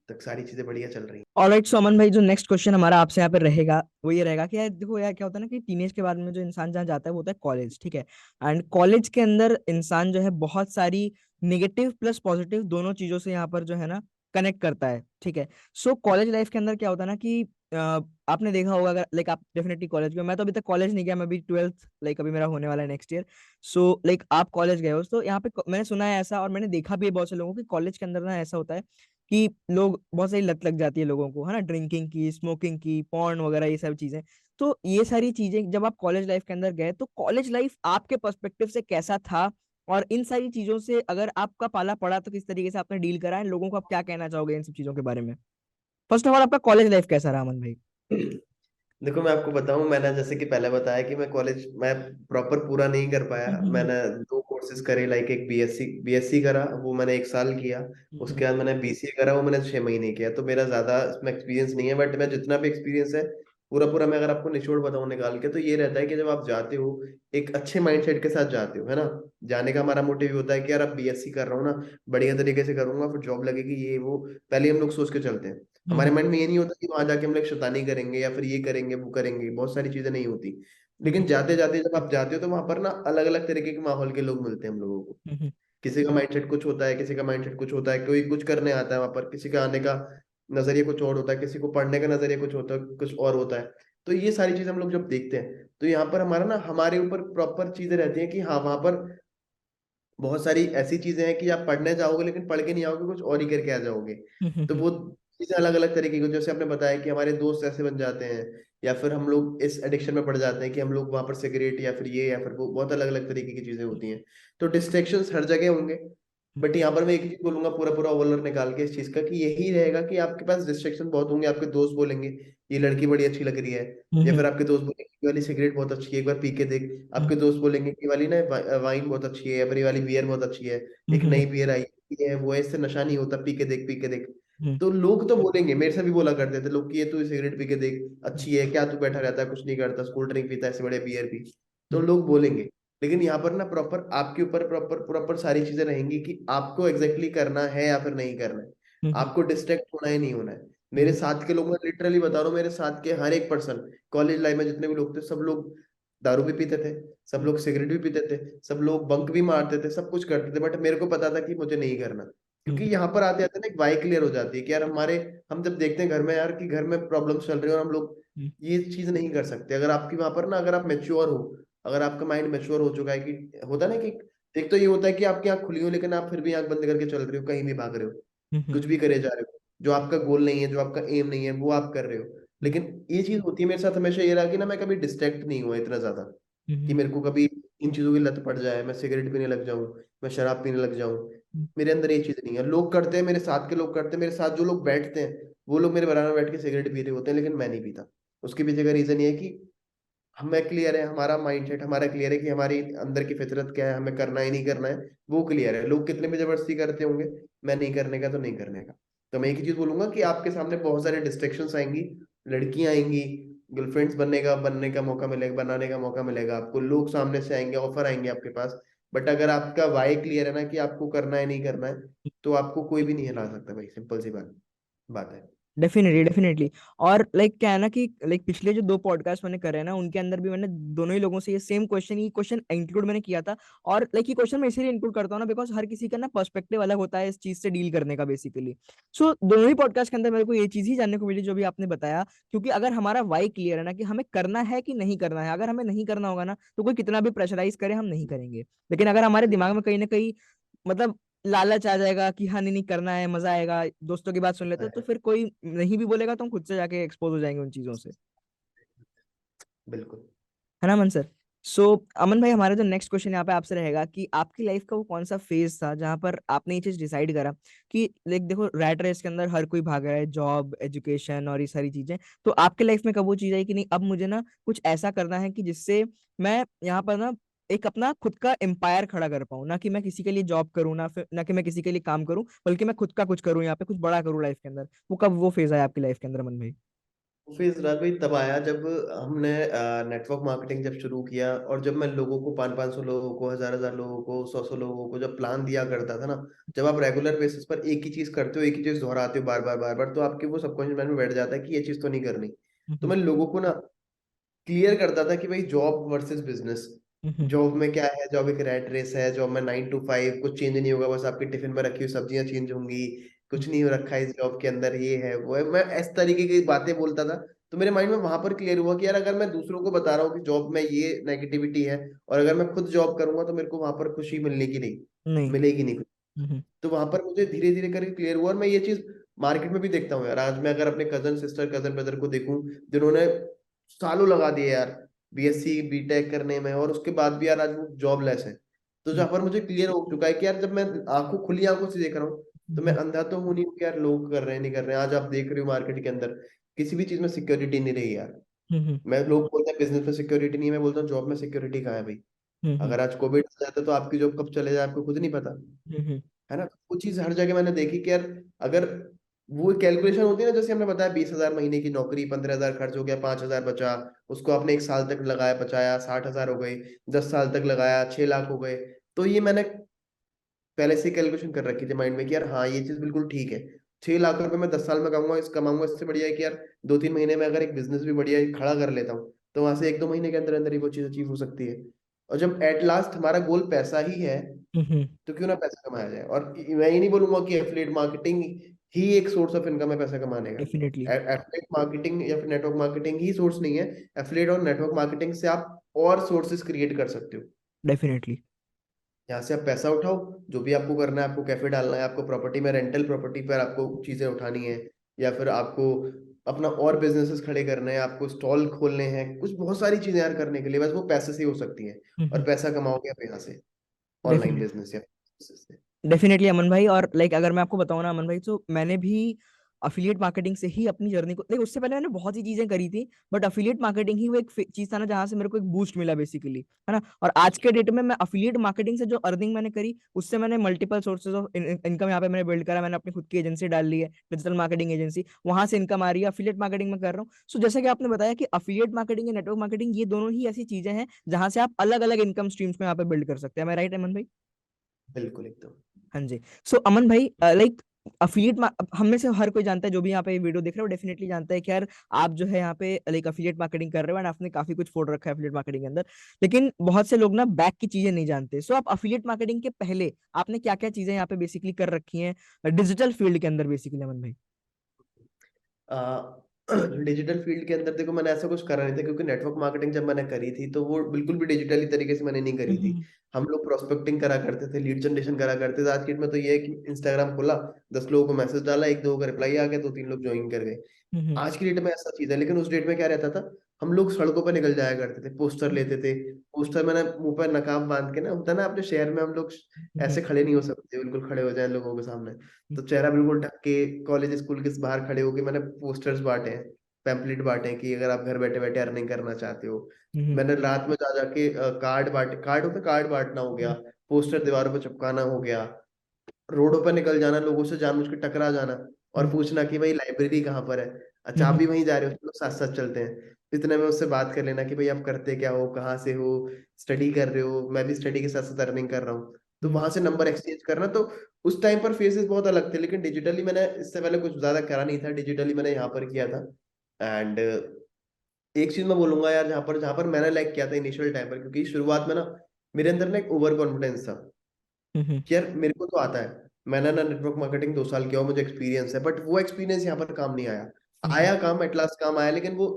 तक सारी चीजें बढ़िया चल रही
ऑलराइट, सो अमन भाई, जो नेक्स्ट क्वेश्चन हमारा आपसे यहाँ पे रहेगा वो ये रहेगा कि यार देखो यार, क्या होता है ना कि टीनेज के बाद में जो इंसान जहाँ जाता है वो होता है कॉलेज, ठीक है। एंड कॉलेज के अंदर इंसान जो है बहुत सारी निगेटिव प्लस पॉजिटिव दोनों चीजों से यहाँ पर जो है ना कनेक्ट करता है, ठीक है। सो कॉलेज लाइफ के अंदर क्या होता है ना कि आपने देखा होगा, अगर लाइक आप डेफिनेटली कॉलेज गए, मैं तो अभी तक कॉलेज नहीं गया, मैं अभी 12th लाइक अभी मेरा होने वाला है नेक्स्ट ईयर। सो लाइक आप कॉलेज गए हो, तो यहाँ पे मैंने सुना है ऐसा, और मैंने देखा भी है बहुत से लोगों की कॉलेज के अंदर ना ऐसा होता है कि लोग बहुत सारी लत लग जाती है लोगों को, है ना, ड्रिंकिंग की, स्मोकिंग की, पॉर्न वगैरह ये सब चीजें। तो ये सारी चीजें जब आप कॉलेज लाइफ के अंदर गए, तो कॉलेज लाइफ आपके पर्सपेक्टिव से कैसा था? और इन सारी चीजों से अगर आपका पाला पड़ा तो किस तरीके से आपने डील करा है? लोगों को आप क्या कहना चाहोगे इन सब चीजों के बारे में? फर्स्ट ऑफ ऑल, आपका कॉलेज लाइफ कैसा रहा, अमन भाई?
है। देखो मैं आपको बताऊं, मैंने जैसे कि पहले बताया कि मैं कॉलेज मैं प्रॉपर पूरा नहीं कर पाया।
हम्म।
मैंने 2 कोर्सेज करे, लाइक एक बीएससी करा, वो मैंने 1 साल किया।
हम्म।
उसके बाद मैंने बीसीए करा, वो मैंने 6 महीने किया। तो मेरा ज्यादा इसमें एक्सपीरियंस नहीं है, बट मैं जितना भी एक्सपीरियंस है पूरा पूरा, मैं अगर आपको निचोड़ बताऊं निकाल के, तो ये रहता है कि जब आप जाते हो एक अच्छे माइंडसेट के साथ जाते हो, है ना। जाने का हमारा मोटिव होता है कि यार अब बीएससी कर रहा हूँ ना, बढ़िया तरीके से करूंगा, फिर जॉब लगेगी, ये वो पहले हम लोग सोच के चलते हैं। हमारे
हम्म।
माइंड में ये नहीं होता कि वहां जाके हम लोग शैतानी करेंगे या फिर ये करेंगे वो करेंगे, बहुत सारी चीजें नहीं होती। लेकिन जाते जाते जब आप जाते हो तो वहां पर ना अलग अलग तरीके के माहौल के लोग मिलते हैं हम लोगों को।
हम्म।
किसी का माइंडसेट कुछ होता है, किसी का माइंडसेट कुछ होता है, कोई कुछ करने आता है वहां पर, किसी का आने का नजरिया कुछ और होता है, किसी को पढ़ने का नजरिया कुछ होता है, कुछ और होता है। तो ये सारी चीजें हम लोग जब देखते हैं तो यहाँ पर हमारा ना हमारे ऊपर प्रॉपर चीजें रहती हैं कि हाँ वहां पर बहुत सारी ऐसी चीजें हैं कि आप पढ़ने जाओगे लेकिन पढ़ के नहीं आओगे, कुछ और ही करके आ जाओगे। तो वो चीजें अलग अलग तरीके की, जैसे आपने बताया कि हमारे दोस्त ऐसे बन जाते हैं, या फिर हम लोग इस एडिक्शन में पड़ जाते हैं कि हम लोग वहां पर सिगरेट या फिर ये या फिर वो, बहुत अलग अलग तरीके की चीजें होती हैं। तो डिस्ट्रैक्शंस हर जगह होंगे। बट यहाँ पर मैं एक चीज बोलूंगा पूरा पूरा ओवरलर निकाल के इस चीज का, कि यही रहेगा कि आपके पास डिस्ट्रैक्शन बहुत होंगे। आपके दोस्त बोलेंगे ये लड़की बड़ी अच्छी लग रही है, या फिर आपके दोस्त बोलेंगे ये वाली सिगरेट बहुत अच्छी है, एक बार पी के देख। आपके दोस्त बोलेंगे कि ये वाली ना वाइन बहुत अच्छी है, या फिर ये वाली बियर बहुत अच्छी है, एक नई बियर आई है, वो है, इससे नशा नहीं होता, पी के देख पी के देख। तो लोग तो बोलेंगे, मेरे से भी बोला करते थे लोग कि ये तू सिगरेट पी के देख, अच्छी है क्या, तू बैठा रहता है कुछ नहीं करता, कोल्ड ड्रिंक पीता है, ऐसे बड़े बियर पी। तो लोग बोलेंगे। लेकिन यहाँ पर ना प्रॉपर आपके ऊपर प्रॉपर प्रॉपर सारी चीजें रहेंगी कि आपको एग्जैक्टली करना है या फिर नहीं करना है। आपको डिस्ट्रैक्ट होना है नहीं होना है। मेरे साथ के लोग, मैं लिटरली बता रहा हूँ, मेरे साथ के हर एक पर्सन, कॉलेज लाइफ में जितने भी लोग थे, सब लोग दारू भी पीते थे, सब लोग सिगरेट भी पीते थे, सब लोग बंक भी मारते थे, सब कुछ करते थे। बट मेरे को पता था कि मुझे नहीं करना। क्योंकि यहाँ पर आते आते ना एक वाई क्लियर हो जाती है कि यार हमारे, हम जब देखते हैं घर में यार कि घर में प्रॉब्लम चल रही है और हम लोग ये चीज नहीं कर सकते। अगर आपकी वहां पर ना, अगर आप मेच्योर हो, अगर आपका माइंड मेच्योर हो चुका है, कि होता है ना कि एक तो ये होता है कि आपकी आंख खुली हो लेकिन आप फिर भी आंख बंद करके चल रहे हो, कहीं भी भाग रहे हो, कुछ भी करे जा रहे हो, जो आपका गोल नहीं है, जो आपका एम नहीं है, वो आप कर रहे हो। लेकिन ये चीज होती है मेरे साथ हमेशा, ये रहा कि ना मैं कभी डिस्ट्रैक्ट नहीं हुआ इतना ज्यादा कि मेरे को कभी इन चीजों की लत पड़ जाए, मैं सिगरेट पीने लग जाऊं, मैं शराब पीने लग जाऊं। मेरे अंदर ये चीज नहीं है। लोग करते हैं, मेरे साथ के लोग करते हैं, मेरे साथ जो लोग बैठते हैं वो लोग मेरे बराबर बैठ के सिगरेट पी रहे होते हैं, लेकिन मैं नहीं पीता। उसके पीछे का रीजन ये है कि हमें क्लियर है, हमारा माइंडसेट हमारा क्लियर है कि हमारी अंदर की फितरत क्या है, हमें करना ही नहीं करना है, वो क्लियर है। लोग कितने भी जबरदस्ती करते होंगे, मैं नहीं करने का तो नहीं करने का। तो मैं एक ही चीज बोलूंगा कि आपके सामने बहुत सारे डिस्ट्रेक्शंस आएंगी, लड़कियां आएंगी, गर्लफ्रेंड्स बनने का मौका मिलेगा, बनाने का मौका मिलेगा आपको, लोग सामने से आएंगे, ऑफर आएंगे आपके पास। बट अगर आपका वाई क्लियर है ना कि आपको करना है नहीं करना है, तो आपको कोई भी नहीं हिला सकता भाई, सिंपल सी बात बात है।
Definitely definitely. और लाइक क्या है ना कि लाइक पिछले जो 2 पॉडकास्ट मैंने करे हैं ना, उनके अंदर भी मैंने दोनों ही लोगों से ये क्वेश्चन इंक्लूड मैंने किया था। और लाइक ये क्वेश्चन मैं इसीलिए इंक्लूड करता हूँ ना, बिकॉज हर किसी का ना पर्सपेक्टिव अलग होता है इस चीज से डील करने का बेसिकली। सो दोनों ही पॉडकास्ट के अंदर मेरे को ये चीज ही जानने को मिली जो भी आपने बताया। क्योंकि अगर हमारा वाई क्लियर है ना कि हमें करना है कि नहीं करना है, अगर हमें नहीं करना होगा ना तो कोई कितना भी प्रेशराइज करे हम नहीं करेंगे। लेकिन अगर हमारे दिमाग में कहीं ना कहीं मतलब लालच आ जाएगा कि हाँ नहीं नहीं करना है, मजा आएगा, दोस्तों की बात सुन लेते हैं, तो फिर कोई नहीं भी बोलेगा तो हम खुद से जाके एक्सपोज हो जाएंगे उन चीजों से।
बिल्कुल।
है ना मन सर? सो अमन भाई, हमारा जो नेक्स्ट क्वेश्चन यहाँ पे आपसे रहेगा कि आपकी लाइफ का वो कौन सा फेज था जहां पर आपने ये चीज डिसाइड करा कि लाइक देखो रैट रेस के अंदर हर कोई भाग रहा है, जॉब, एजुकेशन और ये सारी चीजें। तो आपके लाइफ में कब वो चीज आई कि नहीं अब मुझे ना कुछ ऐसा करना है कि जिससे मैं यहाँ पर ना एक अपना खुद का एम्पायर खड़ा कर पाऊं, ना कि मैं किसी के लिए जॉब करूँ, ना फिर ना कि मैं किसी के लिए काम करूँ, बल्कि मैं खुद का कुछ करूँ, यहाँ पे कुछ बड़ा करूँ लाइफ के अंदर। वो कब वो फेज आया आपकी लाइफ के अंदर मन भाई?
ऑफिस भाई तब आया जब हमने नेटवर्क मार्केटिंग जब शुरू किया, और जब मैं लोगों को 500 लोगों को, 1000 लोगों को, 100 लोगों को जब प्लान दिया करता था ना, जब आप रेगुलर बेसिस पर एक ही चीज करते हो, एक ही चीज दोहराते हो बार बार बार बार, तो आपके वो सबकॉन्शियस माइंड में बैठ जाता है कि ये चीज तो नहीं करनी। तो
हम्म
मैं लोगों को ना क्लियर करता था कि भाई जॉब वर्सेस बिजनेस।
हम्म
जॉब में क्या है, जॉब एक रैट रेस है, जॉब में 9 to 5 कुछ चेंज नहीं होगा, बस आपके टिफिन में रखी हुई सब्जियां चेंज होंगी, कुछ नहीं हो रखा है इस जॉब के अंदर, ये है वो है, मैं इस तरीके की बातें बोलता था। तो मेरे माइंड में वहां पर क्लियर हुआ कि यार अगर मैं दूसरों को बता रहा हूँ कि जॉब में ये नेगेटिविटी है, और अगर मैं खुद जॉब करूंगा तो मेरे को वहां पर खुशी मिलने की नहीं,
नहीं।
मिलेगी नहीं।
हम्म
तो वहां पर मुझे धीरे धीरे करके क्लियर हुआ, और मैं ये चीज मार्केट में भी देखता हूँ यार। आज मैं अगर अपने कजन सिस्टर, कजन ब्रदर को देखूं, जिन्होंने सालों लगा दिए यार बीएससी बीटेक करने में, और उसके बाद भी यार आज वो जॉबलेस है। तो जहां पर मुझे क्लियर हो चुका है कि यार जब मैं आंखों खुली आंखों से देख रहा हूँ, तो मैं
हम्म
अंधा तो हूं नहीं कि यार लोग कर रहे हैं नहीं कर रहे हैं। आज आप देख रहे हो मार्केट के अंदर किसी भी चीज में सिक्योरिटी नहीं रही यार।
हम्म
मैं, लोग बोलते हैं बिजनेस में सिक्योरिटी नहीं है, मैं बोलता हूँ जॉब में सिक्योरिटी कहाँ है भाई।
हम्म
अगर आज कोविड आ जाता तो आपकी जॉब कब चले जाए आपको खुद नहीं पता,
हम्म
है ना। वो चीज हर जगह मैंने देखी कि यार अगर वो कैलकुलेशन होती है ना, जैसे हमने बताया 20,000 महीने की नौकरी, 15,000 खर्च हो गया, 5,000 बचा, उसको आपने एक साल तक लगाया, बचाया 60,000 हो गए, 10 साल तक लगाया 6 लाख हो गए। तो ये मैंने पहले से कैलकुलेशन कर रखी थी माइंड में कि यार हाँ ये चीज बिल्कुल ठीक है। 6 लाख रुपए मैं 10 साल में कमाऊंगा, इस कमाऊंगा, इससे बढ़िया है कि यार 2-3 महीने में अगर एक बिजनेस भी बढ़िया खड़ा कर लेता हूँ, तो वहां से 1-2 महीने के अंदर अंदर ही वो चीज अचीव हो सकती है। और जब एट लास्ट हमारा गोल पैसा ही है,
हम्म
तो क्यों ना पैसा कमाया जाए। और मैं ये नहीं बोलूंगा कि एफिलिएट मार्केटिंग ही एक सोर्स ऑफ इनकम है पैसा कमाने का।
डेफिनेटली।
एफिलिएट मार्केटिंग या फिर नेटवर्क मार्केटिंग ही सोर्स नहीं है। एफिलिएट और नेटवर्क मार्केटिंग से आप और सोर्सेज क्रिएट कर सकते हो।
डेफिनेटली।
यहाँ से आप पैसा उठाओ, जो भी आपको करना है, आपको कैफे डालना है, आपको प्रॉपर्टी में रेंटल प्रॉपर्टी पर आपको चीजें उठानी है, या फिर आपको अपना और बिजनेसेस खड़े करने हैं, आपको स्टॉल खोलने हैं, कुछ बहुत सारी चीजें यार करने के लिए, बस वो पैसे से ही हो सकती हैं। और पैसा कमाओगे आप यहाँ से, ऑनलाइन
डेफिनेटली।
बिजनेस या business से।
डेफिनेटली अमन भाई, और लाइक अगर मैं आपको बताऊं ना अमन भाई, तो मैंने भी अफिलिएट मार्केटिंग से ही अपनी जर्नी को, लाइक उससे पहले मैंने बहुत सी चीजें करी थी, बट अफिलिएट मार्केटिंग ही वो एक चीज था ना जहां से मेरे को एक बूस्ट मिला बेसिकली, है ना। और आज के डेट में मैं अफिलिएट मार्केटिंग से जो अर्निंग मैंने करी, उससे मैंने मल्टीपल सोर्सेज ऑफ इनकम यहाँ पे मैंने बिल्ड करा। मैंने अपनी खुद की एजेंसी डाल ली है, डिजिटल मार्केटिंग एजेंसी, वहां से इनकम आ रही है, अफिलिएट मार्केटिंग में कर रहा हूँ। सो जैसा कि आपने बताया कि अफिलिएट मार्केटिंग या नेटवर्क मार्केटिंग, ये दोनों ही ऐसी चीजें हैं जहां से आप अलग अलग इनकम स्ट्रीम्स को यहाँ पे बिल्ड कर सकते हैं। मैं राइट अमन भाई?
बिल्कुल एकदम।
हाँ जी। सो अमन भाई, लाइक अफिलिएट, हम में से हर कोई जानता है, जो भी यहाँ पे वीडियो देख रहे हो डेफिनेटली जानता है कि यार आप जो है यहाँ पे लाइक अफिलिएट मार्केटिंग कर रहे हो, एंड आपने काफी कुछ फोड़ रखा है अफिलिएट मार्केटिंग के अंदर। लेकिन बहुत से लोग ना बैक की चीजें नहीं जानते। सो आप अफिलिएट मार्केटिंग के पहले आपने क्या क्या चीजें यहाँ पे बेसिकली कर रखी हैं डिजिटल फील्ड के अंदर बेसिकली अमन भाई?
डिजिटल फील्ड के अंदर देखो, मैंने ऐसा कुछ करा नहीं था, क्योंकि नेटवर्क मार्केटिंग जब मैंने करी थी तो वो बिल्कुल भी डिजिटली तरीके से मैंने नहीं करी थी।
हम्म।
हम लोग प्रोस्पेक्टिंग करा करते थे, लीड जनरेशन करा करते थे। आज की डेट में तो ये है कि इंस्टाग्राम खोला, 10 लोगों को मैसेज डाला, एक दो का रिप्लाई आ गया, 2-3 लोग ज्वाइन कर गए।
हम्म।
आज की डेट में ऐसा चीज है, लेकिन उस डेट में क्या रहता था, हम लोग सड़कों पर निकल जाया करते थे, पोस्टर लेते थे। पोस्टर मैंने मुंह पर नकाब बांध के ना, होता है ना अपने शहर में, हम लोग
हम्म।
ऐसे खड़े नहीं हो सकते, बिल्कुल खड़े हो जाए लोगों के सामने, तो चेहरा बिल्कुल ढक के कॉलेज स्कूल के बाहर खड़े होके मैंने पोस्टर्स बांटे हैं, पैम्पलेट बांटे हैं कि अगर आप घर बैठे बैठे अर्निंग करना चाहते हो।
हम्म।
मैंने रात में जा जाके कार्ड बांटे, कार्ड होता, कार्ड बांटना हो गया, पोस्टर दीवारों पर चिपकाना हो गया, रोडों पर निकल जाना, लोगों से जानबूझ के टकरा जाना और
हम्म।
पूछना कि भाई लाइब्रेरी कहाँ पर है, अच्छा आप
हम्म।
भी वहीं जा रहे हो, चलो साथ साथ चलते हैं। इतने में उससे बात कर लेना कि भाई आप करते क्या हो, कहाँ से हो, स्टडी कर रहे हो, मैं भी स्टडी के साथ साथ अर्निंग कर रहा हूँ। तो
हम्म।
वहां से नंबर एक्सचेंज करना। तो उस टाइम पर फेसेस बहुत अलग थे, लेकिन डिजिटली मैंने इससे पहले कुछ ज्यादा करा नहीं था, डिजिटली मैंने यहाँ पर किया था। एंड एक चीज मैं बोलूंगा यार, जहाँ पर मैंने लाइक किया था इनिशियल टाइम पर, क्योंकि शुरुआत में ना मेरे अंदर ना एक ओवर कॉन्फिडेंस था
हम्म।
कि यार मेरे को तो आता है, मैंने ना नेटवर्क मार्केटिंग 2 साल किया, मुझे एक्सपीरियंस है, बट वो एक्सपीरियंस यहाँ पर काम नहीं आया।
हम्म।
आया काम, एट लास्ट काम आया, लेकिन वो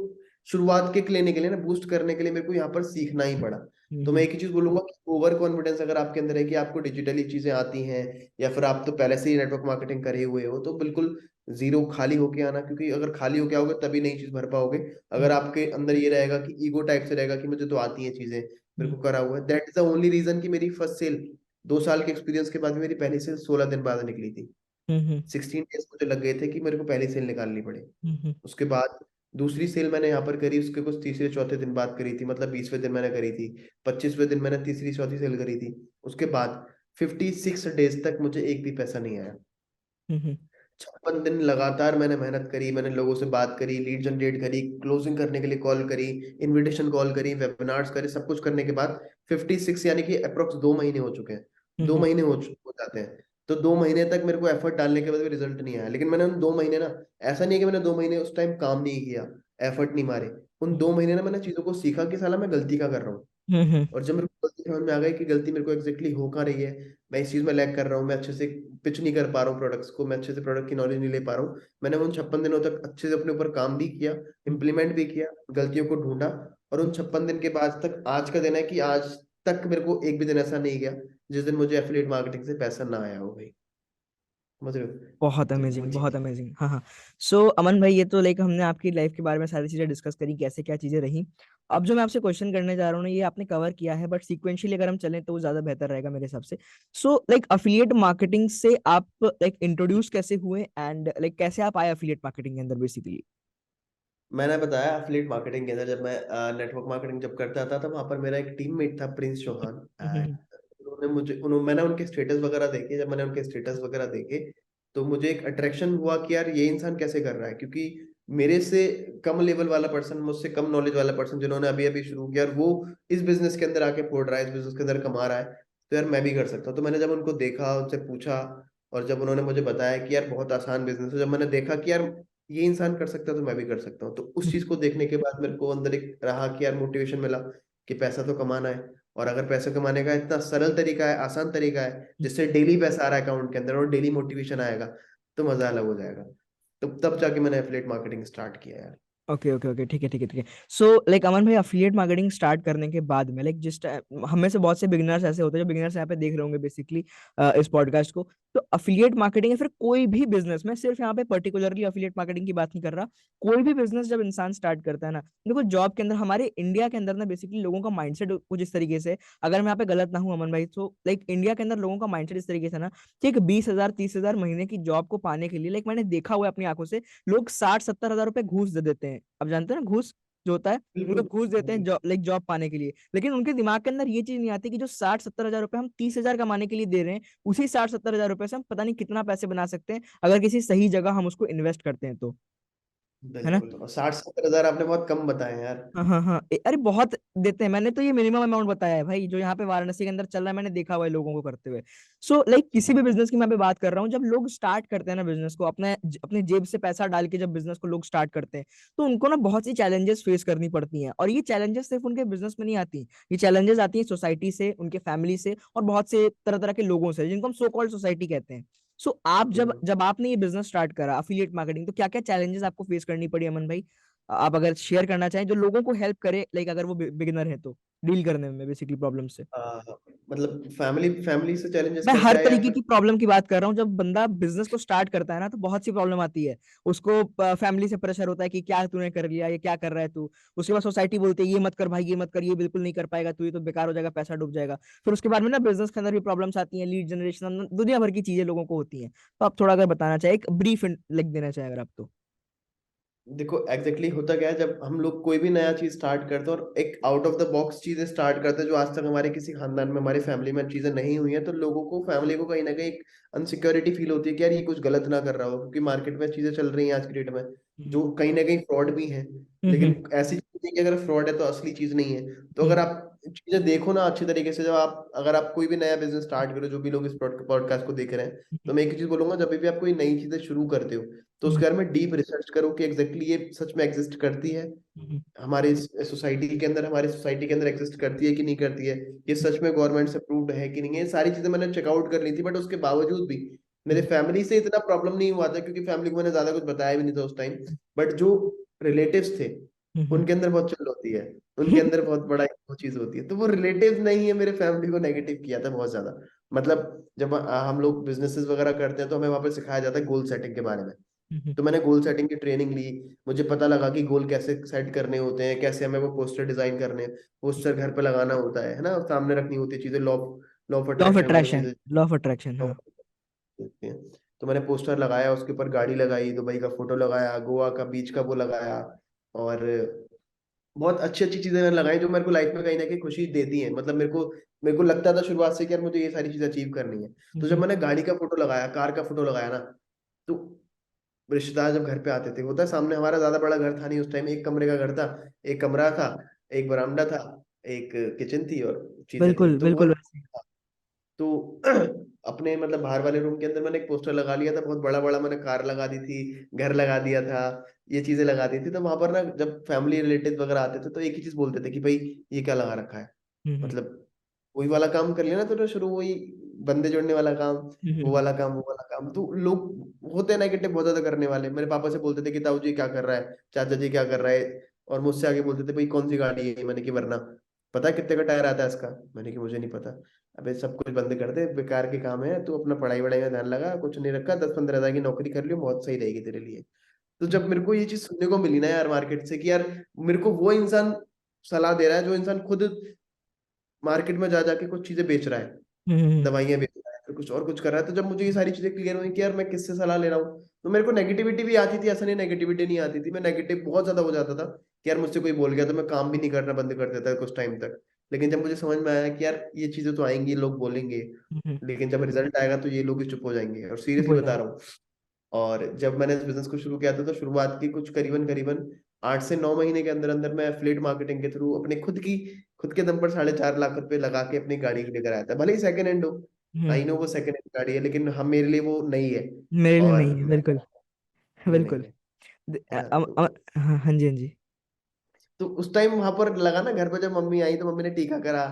शुरुआत के लेने के लिए ना, बूस्ट करने के लिए मेरे को यहाँ पर सीखना ही पड़ा। तो मैं
हम्म।
एक ही चीज बोलूंगा कि ओवर कॉन्फिडेंस अगर आपके अंदर है कि आपको डिजिटली चीजें आती हैं, या फिर आप तो पहले से ही नेटवर्क मार्केटिंग करे हुए हो, तो बिल्कुल जीरो खाली होके आना, क्योंकि अगर खाली होके आओगे तभी नई चीज भर पाओगे। अगर
हम्म।
आपके अंदर ये रहेगा कि ईगो टाइप से रहेगा कि मुझे तो आती हैं चीजें, मेरे
हम्म।
को करा हुआ है, that is the only reason कि मेरी फर्स्ट सेल 2 साल के एक्सपीरियंस के बाद भी मेरी पहली सेल 16 दिन बाद निकली थी।
हम्म।
16 डेज मुझे लग गए थे कि मेरे को पहली सेल निकालनी पड़े।
हम्म।
उसके बाद दूसरी सेल मैंने यहाँ पर करी, उसके कुछ तीसरे चौथे दिन बाद करी थी, मतलब 20वें दिन मैंने करी थी, 25वें दिन मैंने तीसरी चौथी सेल करी थी। उसके बाद 56 डेज तक मुझे एक भी पैसा नहीं आया।
हम्म।
56 दिन लगातार मैंने मेहनत करी, मैंने लोगों से बात करी, लीड जनरेट करी, क्लोजिंग करने के लिए कॉल करी, इनविटेशन कॉल करी, वेबिनार्स करे, सब कुछ करने के बाद 56, यानी कि अप्रोक्स 2 महीने हो चुके हैं। दो
हम्म।
महीने हो जाते हैं। तो 2 महीने तक मेरे को एफर्ट डालने के बाद भी रिजल्ट नहीं आया, लेकिन मैंने उन 2 महीने ना, ऐसा नहीं है कि मैंने 2 महीने उस टाइम काम नहीं किया, एफर्ट नहीं मारे। उन 2 महीने ना मैंने चीजों को सीखा कि साला मैं गलती क्या कर रहा हूँ।
हम्म।
और जब मेरे को गलती समझ में आ गई कि गलती मेरे को एग्जैक्टली हो कहाँ रही है, मैं इस चीज में लैग कर रहा हूँ, मैं अच्छे से पिच नहीं कर पा रहा हूँ प्रोडक्ट्स को, मैं अच्छे से प्रोडक्ट की नॉलेज नहीं ले पा रहा हूँ। मैंने उन 56 दिनों तक अच्छे से अपने ऊपर काम भी किया, इम्प्लीमेंट भी किया, गलतियों को ढूंढा। और उन 56 दिन के बाद तक आज का दिन है कि आज तक मेरे को एक भी दिन ऐसा नहीं गया जिस दिन मुझे एफिलिएट मार्केटिंग से पैसा ना आया हो भाई। समझ रहे हो?
बहुत
तो वो
अमेजिंग, बहुत
चीज।
अमेजिंग। हाँ हाँ। सो अमन भाई, ये तो लाइक हमने आपकी लाइफ के बारे में सारी चीजें डिस्कस करी, कैसे क्या चीजें रही। अब जो मैं आपसे क्वेश्चन करने जा रहा हूँ ना, ये आपने कवर किया है, बट सीक्वेंशियली अगर हम चलें तो वो ज्यादा बेहतर रहेगा मेरे हिसाब से। सो लाइक अफिलिएट मार्केटिंग से आप लाइक इंट्रोड्यूस कैसे हुए, एंड लाइक कैसे आप आए अफिलिएट मार्केटिंग के अंदर बेसिकली?
मैंने बताया एफिलिएट मार्केटिंग के अंदर, जब मैं नेटवर्क मार्केटिंग जब करता था, तो वहां पर मेरा एक टीममेट था, प्रिंस चौहान। एंड
हम्म।
मैंने उनके स्टेटस वगैरह देखे, जब मैंने उनके स्टेटस वगैरह देखे, तो मुझे एक अट्रैक्शन हुआ कि यार ये इंसान कैसे कर रहा है, क्योंकि मेरे से कम लेवल वाला पर्सन, मुझसे कम नॉलेज वाला पर्सन, जिन्होंने अभी अभी शुरू किया, और वो इस बिजनेस के अंदर आके फोड़ रहा है, इस बिजनेस के अंदर कमा रहा है, तो यार मैं भी कर सकता हूँ। तो मैंने जब उनको देखा, उनसे पूछा, और जब उन्होंने मुझे बताया कि यार बहुत आसान बिजनेस है, जब मैंने देखा कि यार ये इंसान कर सकता है तो मैं भी कर सकता हूँ, तो उस चीज को देखने के बाद मेरे को अंदर एक रहा कि यार मोटिवेशन मिला कि पैसा तो कमाना है। और अगर पैसे कमाने का इतना सरल तरीका है, आसान तरीका है, जिससे डेली पैसा आ रहा है अकाउंट के अंदर और डेली मोटिवेशन आएगा, तो मजा अलग हो जाएगा। तो तब जाके मैंने एफिलिएट मार्केटिंग स्टार्ट किया यार।
ओके ओके ओके, ठीक है ठीक है ठीक है। सो लाइक अमन भाई, अफिलिएट मार्केटिंग स्टार्ट करने के बाद में लाइक जिस हम में से बहुत से बिगिनर्स ऐसे होते हैं जो बिगिनर्स यहाँ पे देख रहे होंगे बेसिकली इस पॉडकास्ट को। तो अफिलिएट मार्केटिंग या फिर कोई भी बिजनेस, मैं सिर्फ यहाँ पे पर्टिकुलरली अफिलिएट मार्केटिंग की बात नहीं कर रहा, कोई भी बिजनेस जब इंसान स्टार्ट करता है ना, देखो जॉब के अंदर हमारे इंडिया के अंदर ना बेसिकली लोगों का माइंडसेट कुछ इस तरीके से, अगर मैं यहाँ पे गलत ना हूँ अमन भाई, तो लाइक इंडिया के अंदर लोगों का माइंडसेट इस तरीके से ना कि एक 20,000 30,000 महीने की जॉब को पाने के लिए, लाइक मैंने देखा हुआ है अपनी आंखों से, लोग 60 70 हजार रुपए घूस दे देते हैं। अब जानते हैं ना घूस जो होता है, वो
बिल्कुल।
लोग घूस देते हैं जॉब, लाइक जॉब पाने के लिए। लेकिन उनके दिमाग के अंदर ये चीज नहीं आती कि जो 60 70 हजार रुपए हम 30,000 कमाने के लिए दे रहे हैं, उसी 60 70 हजार रुपए से हम पता नहीं कितना पैसे बना सकते हैं अगर किसी सही जगह हम उसको इन्वेस्ट करते हैं तो, है ना।
बिल्कुल, और 60 70 हजार आपने बहुत कम बताए यार।
हाँ हाँ हाँ, अरे बहुत देते हैं, मैंने तो ये मिनिमम अमाउंट बताया है भाई, जो यहाँ पे वाराणसी के अंदर चल रहा है, मैंने देखा हुआ है लोगों को करते हुए। सो लाइक किसी भी बिजनेस की मैं पे बात कर रहा हूँ, जब लोग स्टार्ट करते हैं ना बिजनेस को, अपने अपने जेब से पैसा डाल के जब बिजनेस को लोग स्टार्ट करते हैं, तो उनको ना बहुत सी चैलेंजेस फेस करनी पड़ती हैं। और ये चैलेंजेस सिर्फ उनके बिजनेस में नहीं आती, ये चैलेंजेस आती हैं सोसाइटी से, उनके फैमिली से, और बहुत से तरह तरह के लोगों से जिनको हम सो कॉल्ड सोसाइटी कहते हैं। सो आप जब
हम्म।
जब आपने ये बिजनेस स्टार्ट करा अफिलिएट मार्केटिंग, तो क्या क्या चैलेंजेस आपको फेस करनी पड़ी अमन भाई? आप अगर शेयर करना चाहें जो लोगों को हेल्प करे, लाइक अगर वो बिगिनर है तो डील करने में बेसिकली प्रॉब्लम से।
आ, मतलब फैमिली फैमिली से चैलेंजेस
मैं हर
कैसे आए या
तरीके
फिर?
की प्रॉब्लम की बात कर रहा हूँ, जब बंदा बिजनेस को स्टार्ट करता है ना, तो बहुत सी प्रॉब्लम आती है उसको। फैमिली से प्रेशर होता है कि क्या तूने कर लिया, ये क्या कर रहा है तू। उसके बाद सोसाइटी बोलती है ये मत कर भाई, ये मत कर, ये बिल्कुल नहीं कर पाएगा तू, ये तो बेकार हो जाएगा, पैसा डूब जाएगा। फिर उसके बाद में ना बिजनेस के अंदर भी प्रॉब्लम्स आती हैं, लीड जनरेशन, दुनिया भर की चीजें लोगों को होती हैं। तो आप थोड़ा अगर बताना चाहे, एक ब्रीफ लिख देना चाहे अगर आप तो।
देखो एग्जैक्टली होता क्या है, जब हम लोग कोई भी नया चीज स्टार्ट करते हैं और एक आउट ऑफ द बॉक्स चीजें स्टार्ट करते हैं जो आज तक हमारे किसी खानदान में, हमारी फैमिली में चीजें नहीं हुई हैं, तो लोगों को, फैमिली को कहीं ना कहीं एक अनसिक्योरिटी फील होती है कि यार ये कुछ गलत ना कर रहा हो, क्योंकि मार्केट में चीजें चल रही हैं आज की डेट में
हम्म
जो कहीं ना कहीं फ्रॉड भी है।
हम्म
लेकिन ऐसी चीज नहीं कि अगर फ्रॉड है तो असली चीज नहीं है। तो अगर
हम्म
आप चीजें देखो ना अच्छी तरीके से, जब आप, अगर आप कोई भी नया बिजनेस स्टार्ट करो, जो भी लोग इस पॉडकास्ट को देख रहे हैं, तो मैं एक ही चीज बोलूंगा, जब भी आप कोई नई चीजें शुरू करते हो तो उसके बारे में डीप रिसर्च करो कि एग्जैक्टली ये सच में एग्जिस्ट करती है
हम्म
हमारे सोसाइटी के अंदर, हमारी सोसाइटी के अंदर एग्जिस्ट करती है कि नहीं करती है, ये सच में गवर्नमेंट से अप्रूव्ड है कि नहीं है। ये सारी चीजें मैंने चेकआउट कर ली थी, बट उसके बावजूद भी मेरे
हम्म
फैमिली से इतना प्रॉब्लम नहीं हुआ था, क्योंकि फैमिली को मैंने ज्यादा कुछ बताया भी नहीं था उस टाइम। बट जो रिलेटिव्स थे
हम्म
उनके अंदर बहुत चल होती है, उनके अंदर बहुत बड़ा वो चीज होती है, तो वो रिलेटिव नहीं है, मेरे फैमिली को नेगेटिव किया था बहुत ज्यादा। मतलब जब हम लोग बिजनेसेस वगैरह करते हैं तो हमें वहां पर सिखाया जाता है गोल सेटिंग के बारे में।
हम्म
तो मैंने गोल सेटिंग की ट्रेनिंग ली, मुझे पता लगा कि गोल कैसे सेट करने होते हैं, कैसे हमें वो पोस्टर डिजाइन करने, पोस्टर घर पे लगाना होता है ना, और सामने रखनी होती है चीजें, law law of
law of
attraction वाली
अट्रैक्शन,
चीजें
लॉ ऑफ अट्रैक्शन, हाँ।
होती हैं। तो मैंने पोस्टर लगाया, उसके ऊपर गाड़ी लगाई, दुबई का फोटो लगाया, गोवा का बीच का वो लगाया, और बहुत अच्छी अच्छी चीजें मैंने लगाई जो मेरे को लाइफ में कहीं ना कहीं खुशी देती हैं। मतलब मेरे को लगता था शुरुआत से कि यार मुझे ये सारी चीजें अचीव करनी है। तो जब
हम्म
मैंने गाड़ी का फोटो लगाया, कार का फोटो लगाया ना, तो रिश्तेदार जब घर पे आते थे, होता है सामने, हमारा ज्यादा बड़ा घर था नहीं उस टाइम, एक कमरे का घर था, एक कमरा था, एक बरामदा था, एक किचन थी और चीजें थी,
बिल्कुल
तो वो
बिल्कुल वैसे।
तो अपने मतलब बाहर वाले रूम के अंदर मैंने एक पोस्टर लगा लिया था, बहुत बड़ा बड़ा, मैंने कार लगा दी थी, घर लगा दिया था, ये चीजें लगा दी थी। तो वहां पर ना जब फैमिली रिलेटिव वगैरह आते थे तो एक ही चीज बोलते थे कि भाई ये क्या लगा रखा है,
हम्म
मतलब वही वाला काम कर लिया ना, तो शुरू वही बंदे जोड़ने वाला काम, वो
हम्म
वाला काम, वो वाला काम। तो लोग होते हैं नेगेटिव बहुत ज्यादा करने वाले, मेरे पापा से बोलते थे कि ताऊ जी क्या कर रहा है, चाचा जी क्या कर रहा है, और मुझसे आगे बोलते थे भाई कौन सी गाड़ी है, मैंने कि वरना पता है कितने का टायर आता है इसका, मैंने कि मुझे नहीं पता। अबे सब कुछ बंद कर दे, बेकार के काम है, तू अपना पढ़ाई वढ़ाई में ध्यान लगा, कुछ नहीं रखा, 10 15 हजार की नौकरी कर लियो, बहुत सही रहेगी तेरे लिए। तो जब मेरे को ये चीज सुनने को मिली ना यार मार्केट से, कि यार मेरे को वो इंसान सलाह दे रहा है जो इंसान खुद मार्केट में जा जाके कुछ चीजें बेच रहा है,
हम्म
दवाइयां बेच रहा है, फिर कुछ और कुछ कर रहा है। तो जब मुझे ये सारी चीजें क्लियर हुई कि यार मैं किससे सलाह ले रहा हूँ, तो मेरे को नेगेटिविटी भी आती थी, ऐसा नहीं नेगेटिविटी नहीं आती थी, मैं नेगेटिव बहुत ज्यादा हो जाता था कि यार मुझसे कोई बोल गया तो मैं काम भी नहीं करना बंद कर देता कुछ टाइम तक। लेकिन जब मुझे समझ में आया कि यार ये चीजें तो आएंगी, लोग बोलेंगे,
हम्म
लेकिन जब रिजल्ट आएगा तो ये लोग भी चुप हो जाएंगे, और
चुप
सीरियसली
हो
बता
जाएंगे।
रहा हूँ। और जब मैंने इस बिजनेस को शुरू किया था, तो शुरुआत की कुछ करीबन करीबन 8 से 9 महीने के अंदर अंदर मैं एफिलिएट मार्केटिंग के थ्रू अपने खुद के दम पर 4.5 लाख रुपए लगा के अपनी गाड़ी लेकर आया था, भले ही सेकंड हैंड हो।
हम्म
आई नो वो सेकंड हैंड गाड़ी है, लेकिन हम, मेरे लिए वो नई है।
मेरे लिए
और
नहीं है, बिल्कुल
ये नहीं
बिल्कुल।
है, है ना। तो
हाँ हाँ जी हाँ जी।
उस टाइम वहां पर लगा ना घर पे, जब मम्मी आई तो मम्मी ने टीका करा,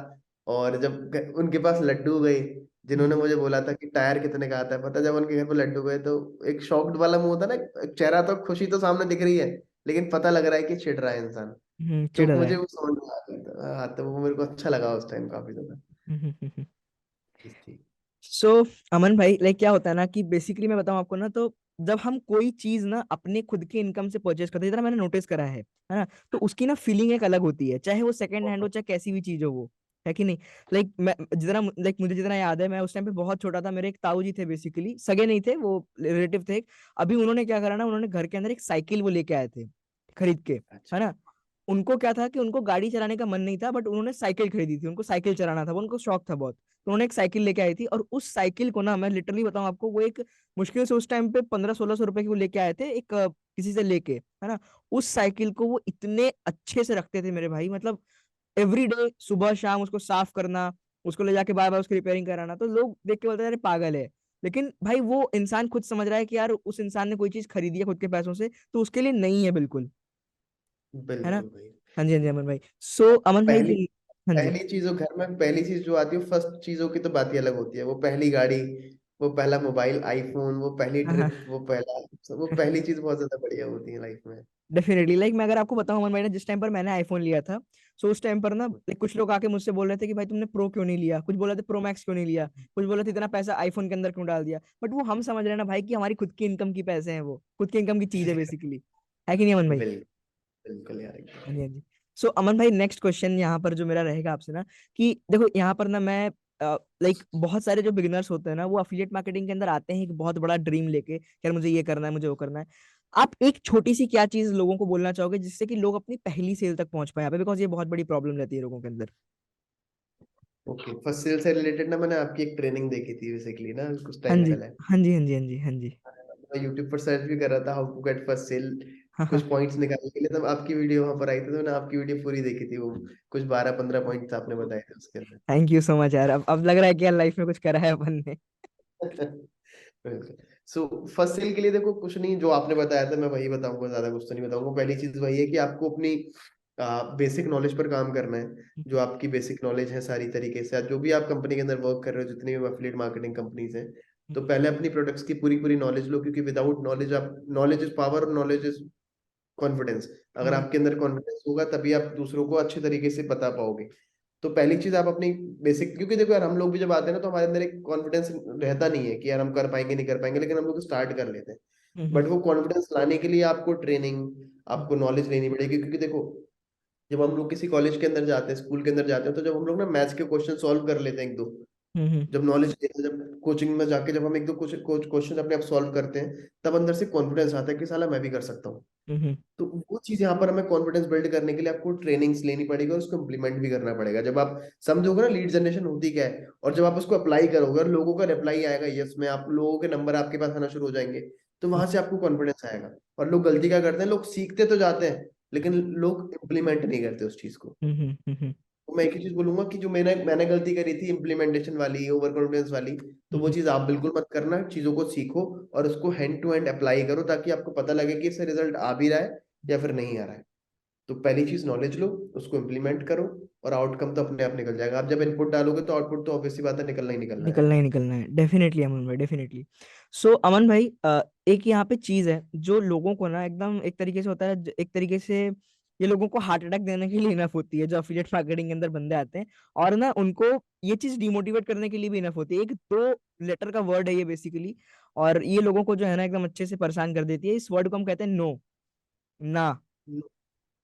और जब उनके पास लड्डू गए, जिन्होंने मुझे बोला था कि टायर कितने का आता है, पता जब उनके घर पे लड्डू गए तो एक शॉक्ड वाला मुंह होता है ना, चेहरा तो खुशी तो सामने दिख रही है लेकिन पता लग रहा है कि चिढ़ रहा है इंसान। तो
चिढ़ रहा
मुझे
है।
वो समझ में आ गया था। हाँ, तो वो मेरे को अच्छा लगा उस टाइम काफी ज्यादा चीज थी।
सो अमन भाई, लाइक क्या होता है ना कि बेसिकली मैं बताऊं आपको ना, तो जब हम कोई चीज ना अपने खुद के इनकम से परचेज करते हैं, जितना मैंने नोटिस करा है ना, तो उसकी ना फीलिंग एक अलग होती है, चाहे वो सेकंड हैंड हो चाहे कैसी भी चीज हो वो, है कि नहीं। लाइक मैं जितना, लाइक मुझे जितना याद है, मैं उस टाइम पे बहुत छोटा था, मेरे एक ताऊ जी थे, बेसिकली सगे नहीं थे वो, रिलेटिव थे। अभी उन्होंने क्या करा ना, उन्होंने घर के अंदर एक साइकिल वो लेके आए थे खरीद के,
अच्छा।
है ना। उनको क्या था कि उनको गाड़ी चलाने का मन नहीं था, बट उन्होंने साइकिल खरीदी थी, उनको साइकिल चलाना था, वो उनको शौक था बहुत। तो उन्होंने एक साइकिल लेके आई थी, और उस साइकिल को ना, मैं लिटरली बताऊं आपको, वो एक मुश्किल से उस टाइम पे 1500-1600 रुपए की वो लेके आए थे, एक किसी से लेके, है ना। उस साइकिल को वो इतने अच्छे से रखते थे मेरे भाई, मतलब एवरी डे सुबह शाम उसको साफ करना, उसको ले जाके बार बार उसकी रिपेयरिंग कराना, तो लोग देख के बोलते हैं अरे पागल है। लेकिन भाई वो इंसान खुद समझ रहा है कि यार उस इंसान ने कोई चीज खरीदी है खुद के पैसों से, तो उसके लिए नहीं है बिल्कुल, है ना।
बिल्कुल भाई।
हाँ जी, हाँ जी अमन भाई। सो अमन भाई
पहली
हाँ जी।
पहली चीजों घर में पहली चीज जो आती है, फर्स्ट चीजों की तो बात ही अलग होती है। वो पहली गाड़ी, वो पहला मोबाइल आईफोन, वो पहली
हाँ
ट्रिप,
हाँ।
वो पहला, वो पहली चीज बहुत ज्यादा बढ़िया होती है लाइफ में।
डेफिनेटली, लाइक मैं अगर आपको बताऊं अमन भाई, ना जिस टाइम पर मैंने आईफोन लिया था, सो उस टाइम पर ना like, कुछ लोग आके मुझसे बोल रहे थे कि भाई तुमने प्रो क्यों नहीं लिया, कुछ बोल रहे थे प्रो मैक्स क्यों नहीं लिया, कुछ बोल रहे थे इतना पैसा आईफोन के अंदर क्यों डाल दिया। बट वो हम समझ रहे हैं ना भाई कि हमारी खुद की इनकम की पैसे हैं, वो खुद की इनकम की चीज है बेसिकली, है कि नहीं अमन भाई।
बिल्कुल। बिल्कुल यार
हाँ जी,
एकदम।
हाँ जी। सो अमन भाई, नेक्स्ट क्वेश्चन यहाँ पर जो मेरा रहेगा आपसे ना, कि देखो यहाँ पर ना मैं, लाइक बहुत सारे जो बिगिनर्स होते हैं ना, वो अफिलिएट मार्केटिंग के अंदर आते हैं एक बहुत बड़ा ड्रीम लेके, यार मुझे ये करना है, मुझे वो करना है। आप एक छोटी सी क्या चीज लोगों को बोलना चाहोगे जिससे कि लोग अपनी पहली सेल तक पहुंच पाए यहाँ पे, बिकॉज ये बहुत बड़ी प्रॉब्लम रहती है लोगों के अंदर।
ओके, फर्स्ट सेल से रिलेटेड ना मैंने आपकी एक ट्रेनिंग देखी थी बेसिकली ना कुछ
हाँ
टाइम
जी,
पहले।
हाँ जी, हाँ जी, हाँ जी, हाँ जी।
मैं यूट्यूब पर सर्च भी कर रहा था how to get first sale,
हाँ हाँ।
कुछ पॉइंट्स निकालने के लिए, तब आपकी वीडियो वहां पर आई थी, तो मैंने आपकी वीडियो पूरी देखी थी। वो कुछ 12-15 पॉइंट्स आपने बताए थे उसके अंदर।
थैंक यू सो मच यार, अब लग रहा है कि यार लाइफ में कुछ करा है अपन ने।
बिल्कुल। सो फर्स्ट सेल के लिए देखो, कुछ नहीं जो आपने बताया था मैं वही बताऊंगा, ज्यादा कुछ तो नहीं बताऊंगा। पहली चीज वही है कि आपको अपनी बेसिक नॉलेज पर काम करना है। जो आपकी बेसिक नॉलेज है सारी तरीके से, जो भी आप कंपनी के अंदर वर्क कर रहे हो, जितनी भी एफिलिएट मार्केटिंग कंपनीज हैं, तो पहले अपनी प्रोडक्ट्स की पूरी पूरी नॉलेज लो, क्योंकि विदाउट नॉलेज, आप नॉलेज इज पावर और नॉलेज इज कॉन्फिडेंस। अगर
हम्म
आपके अंदर कॉन्फिडेंस होगा तभी आप दूसरों को अच्छे तरीके से बता पाओगे। तो पहली चीज आप अपनी बेसिक, क्योंकि देखो यार हम लोग भी जब आते हैं ना तो हमारे अंदर एक कॉन्फिडेंस रहता नहीं है कि यार हम कर पाएंगे नहीं कर पाएंगे, लेकिन हम लोग स्टार्ट कर लेते हैं।
हम्म
बट वो कॉन्फिडेंस लाने के लिए आपको ट्रेनिंग, आपको नॉलेज लेनी पड़ेगी। क्योंकि देखो, जब हम लोग किसी कॉलेज के अंदर जाते हैं, स्कूल के अंदर जाते हैं, तो जब हम लोग ना मैथ्स के क्वेश्चन सॉल्व कर लेते हैं एक दो,
हम्म
जब नॉलेज लेते हैं, जब कोचिंग में जाके जब हम एक दो कुछ क्वेश्चन अपने आप सॉल्व करते हैं, तब अंदर से कॉन्फिडेंस आता है कि साला मैं भी कर सकता हूँ।
हम्म
तो वो चीज यहाँ पर हमें कॉन्फिडेंस बिल्ड करने के लिए आपको ट्रेनिंग्स लेनी पड़ेगी और उसको इम्प्लीमेंट भी करना पड़ेगा। जब आप समझोगे ना लीड जनरेशन होती क्या है, और जब आप उसको अप्लाई करोगे और लोगों का रिप्लाई आएगा यस में, आप लोगों के नंबर आपके पास आना शुरू हो जाएंगे, तो वहां से आपको कॉन्फिडेंस आएगा। और लोग गलती क्या करते हैं, लोग सीखते तो जाते हैं लेकिन लोग इम्प्लीमेंट नहीं करते उस चीज को।
हम्म
तो मैं एक ही चीज बोलूंगा कि जो मैंने मैंने गलती करी थी इम्प्लीमेंटेशन वाली, ओवर कॉन्फिडेंस वाली, तो वो
हम्म
चीज आप बिल्कुल मत करना। चीजों को सीखो और उसको हैंड टू हैंड अप्लाई करो, ताकि आपको पता लगे कि इससे रिजल्ट आ भी रहा है या फिर नहीं आ रहा है। तो पहली चीज नॉलेज लो, उसको इम्प्लीमेंट करो, और आउटकम तो अपने आप निकल जाएगा। आप जब इनपुट डालोगे तो आउटपुट तो ऑब्वियसली बात है निकलना ही निकलना है।
निकलना ही निकलना है, डेफिनेटली अमन भाई, डेफिनेटली। सो अमन भाई, एक यहाँ पे चीज है जो लोगों को ना एकदम एक तरीके से होता है, एक तरीके से ये लोगों को हार्ट अटैक देने के लिए इनफ होती है, जो अफिलिएट मार्केटिंग के अंदर बंदे आते हैं, और ना उनको ये चीज डिमोटिवेट करने के लिए भी इनफ होती है। एक दो लेटर का वर्ड है ये बेसिकली, और ये लोगों को जो है ना एकदम अच्छे से परेशान कर देती है। इस वर्ड को हम कहते हैं नो, ना,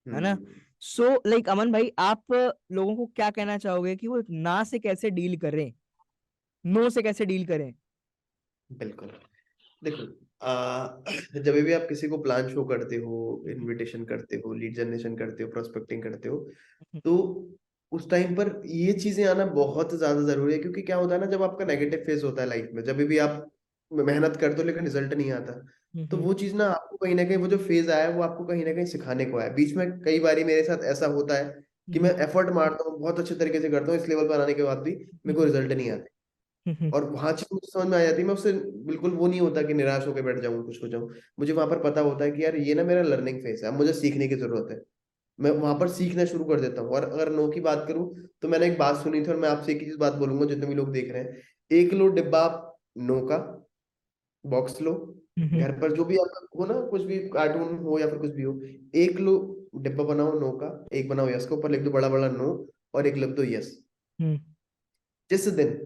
है ना।
हम्म।
सो लाइक अमन भाई, आप लोगों को क्या कहना चाहोगे कि वो ना से कैसे डील करें, नो से कैसे डील करें।
बिल्कुल। देखो, जब भी आप किसी को प्लान शो करते हो, इनविटेशन करते हो, लीड जनरेशन करते हो, प्रोस्पेक्टिंग करते हो, तो उस टाइम पर ये चीजें आना बहुत ज्यादा जरूरी है। क्योंकि क्या होता है ना, जब आपका नेगेटिव फेज होता है लाइफ में, जब भी आप मेहनत करते हो लेकिन रिजल्ट नहीं आता, तो
हम्म
वो चीज ना आपको कहीं ना कहीं, वो जो फेज आया है वो आपको कहीं ना कहीं सिखाने को आया। बीच में कई बार मेरे साथ ऐसा होता है कि मैं
हम्म
एफर्ट मारता हूँ, बहुत अच्छे तरीके से करता हूँ, इस लेवल पर आने के बाद भी मेरे को
हम्म
रिजल्ट नहीं आता।
हम्म
और वहां चीज मुझे समझ में आ जाती है, मैं उससे बिल्कुल वो नहीं होता कि निराश होकर बैठ जाऊं, कुछ हो जाऊं। मुझे वहां पर पता होता है कि यार ये ना मेरा लर्निंग फेज है, अब मुझे सीखने की जरूरत है। मैं वहां पर सीखना शुरू कर देता हूँ। और अगर नो की बात करूं, तो मैंने एक बात सुनी थी, और मैं आपसे एक ही चीज बात बोलूंगा जितने भी लोग देख रहे हैं, एक लो डिब्बा नो का, बॉक्स लो,
हम्म।
घर पर जो भी आपका हो ना, कुछ भी कार्टून हो या फिर कुछ भी हो, एक लो डिब्बा बनाओ नो का, एक बनाओ यस का, ऊपर लिख दो बड़ा बड़ा नो, और एक लिख दो यस।
हम्म।
जिस दिन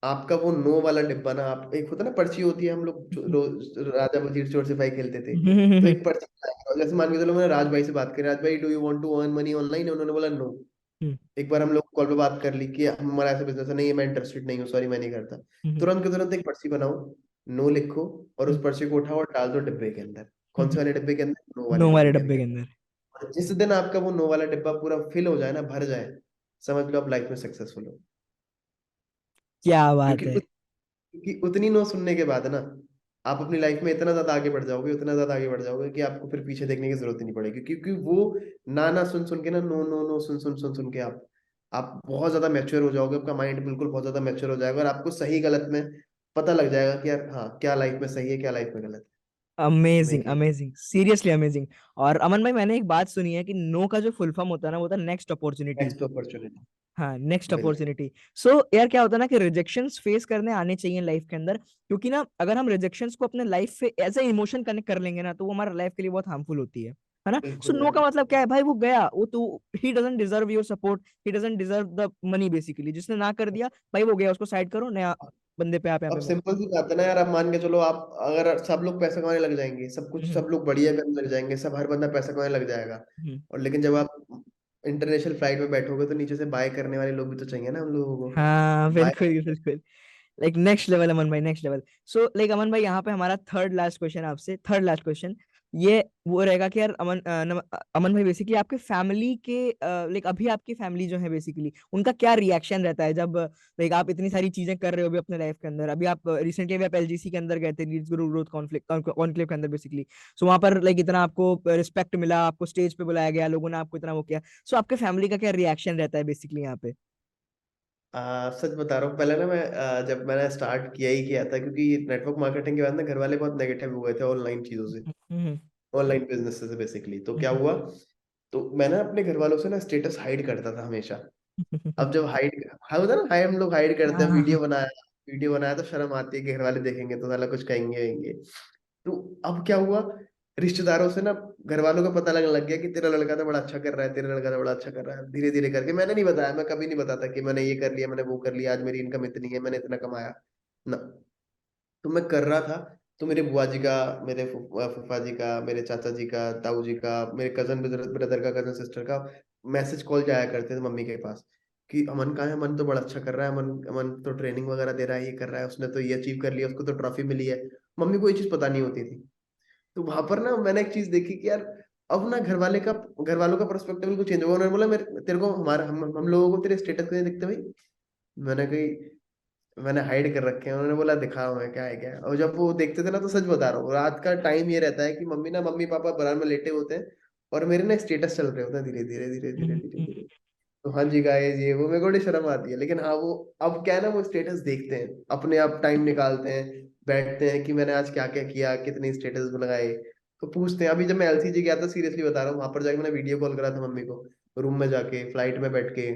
आपका वो नो वाला डिब्बा ना, आप एक होता है ना पर्ची होती है, हम लोग रोज राजा वजीर चोर सिपाही खेलते थे, तो
हम्म।
एक पर्ची लगाओ। जैसे मान के चलो मैंने राज भाई से बात करी, राज भाई do you want to earn money online, उन्होंने बोला नो। एक बार हम लोग कॉल पे बात कर ली कि हमारा ऐसा बिजनेस है, नहीं मैं इंटरेस्टेड नहीं हूँ, सॉरी मैं नहीं करता। तुरंत के तुरंत एक पर्ची बनाओ, नो लिखो, और उस पर्ची को उठाओ और डाल दो डिब्बे के अंदर। कौन से वाले डिब्बे के अंदर? नो वाले
नो वाले
डिब्बे के
डब्बे के
अंदर।
अंदर।
और जिस दिन आपका वो नो वाला डिब्बा पूरा फिल हो जाए ना, भर जाए, समझ लो आप लाइफ में सक्सेसफुल हो।
क्या बात
क्योंकि
है।
क्योंकि उतनी नो सुनने के बाद ना, आप अपनी लाइफ में इतना ज्यादा आगे बढ़ जाओगे, उतना ज्यादा आगे बढ़ जाओगे कि आपको फिर पीछे देखने की जरूरत ही नहीं पड़ेगी। क्योंकि वो ना ना सुन सुन के ना, नो नो नो सुन सुन सुन सुन के आप बहुत ज्यादा मैच्योर हो जाओगे, आपका माइंड बिल्कुल बहुत ज्यादा मैच्योर हो जाएगा, और आपको सही गलत में पता लग जाएगा कि यार हाँ, क्या लाइफ में सही है, क्या लाइफ में गलत है। मैं
अमेजिंग,
ये
अमेजिंग, सीरियसली अमेजिंग। और अमन भाई, मैंने एक बात सुनी है कि नो का जो फुल फॉर्म होता है ना, वो होता है नेक्स्ट अपॉर्चुनिटी।
Next opportunity.
हाँ, नेक्स्ट
बिल्कुल
अपॉर्चुनिटी। सो यार, क्या होता है ना कि रिजेक्शंस फेस करने आने चाहिए लाइफ के अंदर, क्योंकि ना अगर हम रिजेक्शंस को अपने लाइफ से एज ए इमोशन कनेक्ट कर लेंगे ना, तो वो हमारे लाइफ के लिए बहुत हार्मफुल होती है ना। सो
बिल्कुल
नो
यार।
का मतलब क्या है भाई? वो गया, वो तो he doesn't deserve your support, he doesn't deserve the money basically. जिसने ना कर दिया भाई, वो गया, उसको साइड करो, नया बंदे पे आप यहाँ
अब
पे मौका।
सिंपल सी बात है ना यार, आप मान के चलो, आप अगर सब लोग पैसा कमाने लग जाएंगे, सब कुछ
हम्म।
सब लोग बढ़िया करने लग जाएंगे, सब हर बंदा पैसा कमाने लग जाएगा,
हम्म।
और लेकिन जब आप इंटरनेशनल फ्लाइट में बैठोगे तो नीचे से बाय करने वाले लोग भी तो चाहिए ना हम लोगों
हाँ,
को बाय।
बिल्कुल बिल्कुल। लाइक नेक्स्ट लेवल अमन भाई, नेक्स्ट लेवल। सो लाइक अमन भाई, यहाँ पे हमारा थर्ड लास्ट क्वेश्चन आपसे, थर्ड लास्ट क्वेश्चन ये वो रहेगा कि यार अमन भाई, बेसिकली आपके फैमिली के लाइक अभी आपकी फैमिली जो है बेसिकली, उनका क्या रिएक्शन रहता है जब लाइक आप इतनी सारी चीजें कर रहे हो अभी अपने लाइफ के अंदर? अभी आप रिसेंटली अभी आप एलजीसी के अंदर गए थे, लीड्स गुरु ग्रोथ कॉन्क्लेव के अंदर बेसिकली। सो वहां पर लाइक इतना आपको रिस्पेक्ट मिला, आपको स्टेज पे बुलाया गया, लोगों ने आपको इतना वो किया। सो आपके फैमिली का क्या रिएक्शन रहता है बेसिकली यहाँ पे?
सच बता रहा हूँ, पहले ना मैं जब मैंने स्टार्ट किया ही किया था, क्योंकि नेटवर्क मार्केटिंग के बाद ना घर वाले बहुत नेगेटिव हो गए थे ऑनलाइन चीजों से,
हम्म।
ऑनलाइन बिजनेस से बेसिकली। तो क्या
हम्म।
हुआ, तो मैं ना अपने घर वालों से ना स्टेटस हाइड करता था हमेशा। अब जब हाइड, हाँ होता है ना, हाइड हम लोग हाइड करते हैं,
हाँ।
वीडियो बनाया तो शर्म आती है कि घर वाले देखेंगे तो साला कुछ कहेंगे वेंगे। तो अब क्या हुआ, रिश्तेदारों से ना, घर वालों को पता लगने लग गया कि तेरा लड़का तो बड़ा अच्छा कर रहा है, तेरा लड़का तो बड़ा अच्छा कर रहा है। धीरे धीरे करके मैंने नहीं बताया, मैं कभी नहीं बताता कि मैंने ये कर लिया, मैंने वो कर लिया, आज मेरी इनकम इतनी है, मैंने इतना कमाया ना। तो मैं कर रहा था, तो मेरे बुआ जी का, मेरे फूफा जी का, मेरे चाचा जी का, ताऊ जी का, मेरे कजन ब्रदर का, कजन सिस्टर का मैसेज कॉल जाया करते थे मम्मी के पास कि अमन कहाँ है, अमन तो बड़ा अच्छा कर रहा है, अमन अमन तो ट्रेनिंग वगैरह दे रहा है, ये कर रहा है, उसने तो ये अचीव कर लिया, उसको तो ट्रॉफी मिली है। मम्मी को ये चीज पता नहीं होती थी। तो वहां पर ना मैंने एक चीज देखी कि यार, अब ना घर वालों का पर्सपेक्टिव बिल्कुल चेंज होगा। उन्होंने बोला, मेरे तेरे को हमारा हम लोगों को तेरे स्टेटस क्यों नहीं दिखते भाई? मैंने कही मैंने हाइड कर रखे हैं। उन्होंने बोला दिखाओ मैं क्या है क्या है। और जब वो देखते थे ना, तो सच बता रहा हूँ, रात का टाइम ये रहता है कि मम्मी पापा बराबर में लेटे होते हैं, और मेरे ना स्टेटस चल रहे होते हैं धीरे धीरे धीरे धीरे धीरे धीरे। तो हाँ जी गाइस, ये वो, मेरे को बड़ी शर्म आती है, लेकिन हाँ वो, अब क्या है ना, वो स्टेटस देखते हैं, अपने आप टाइम निकालते हैं, बैठते हैं कि मैंने आज क्या क्या किया, कितनी स्टेटस लगाए, तो पूछते हैं। अभी जब मैं एलसीजी गया था, सीरियसली बता रहा हूँ, वहां पर जाके मैंने वीडियो कॉल करा था मम्मी को, रूम में जाके फ्लाइट में बैठ के,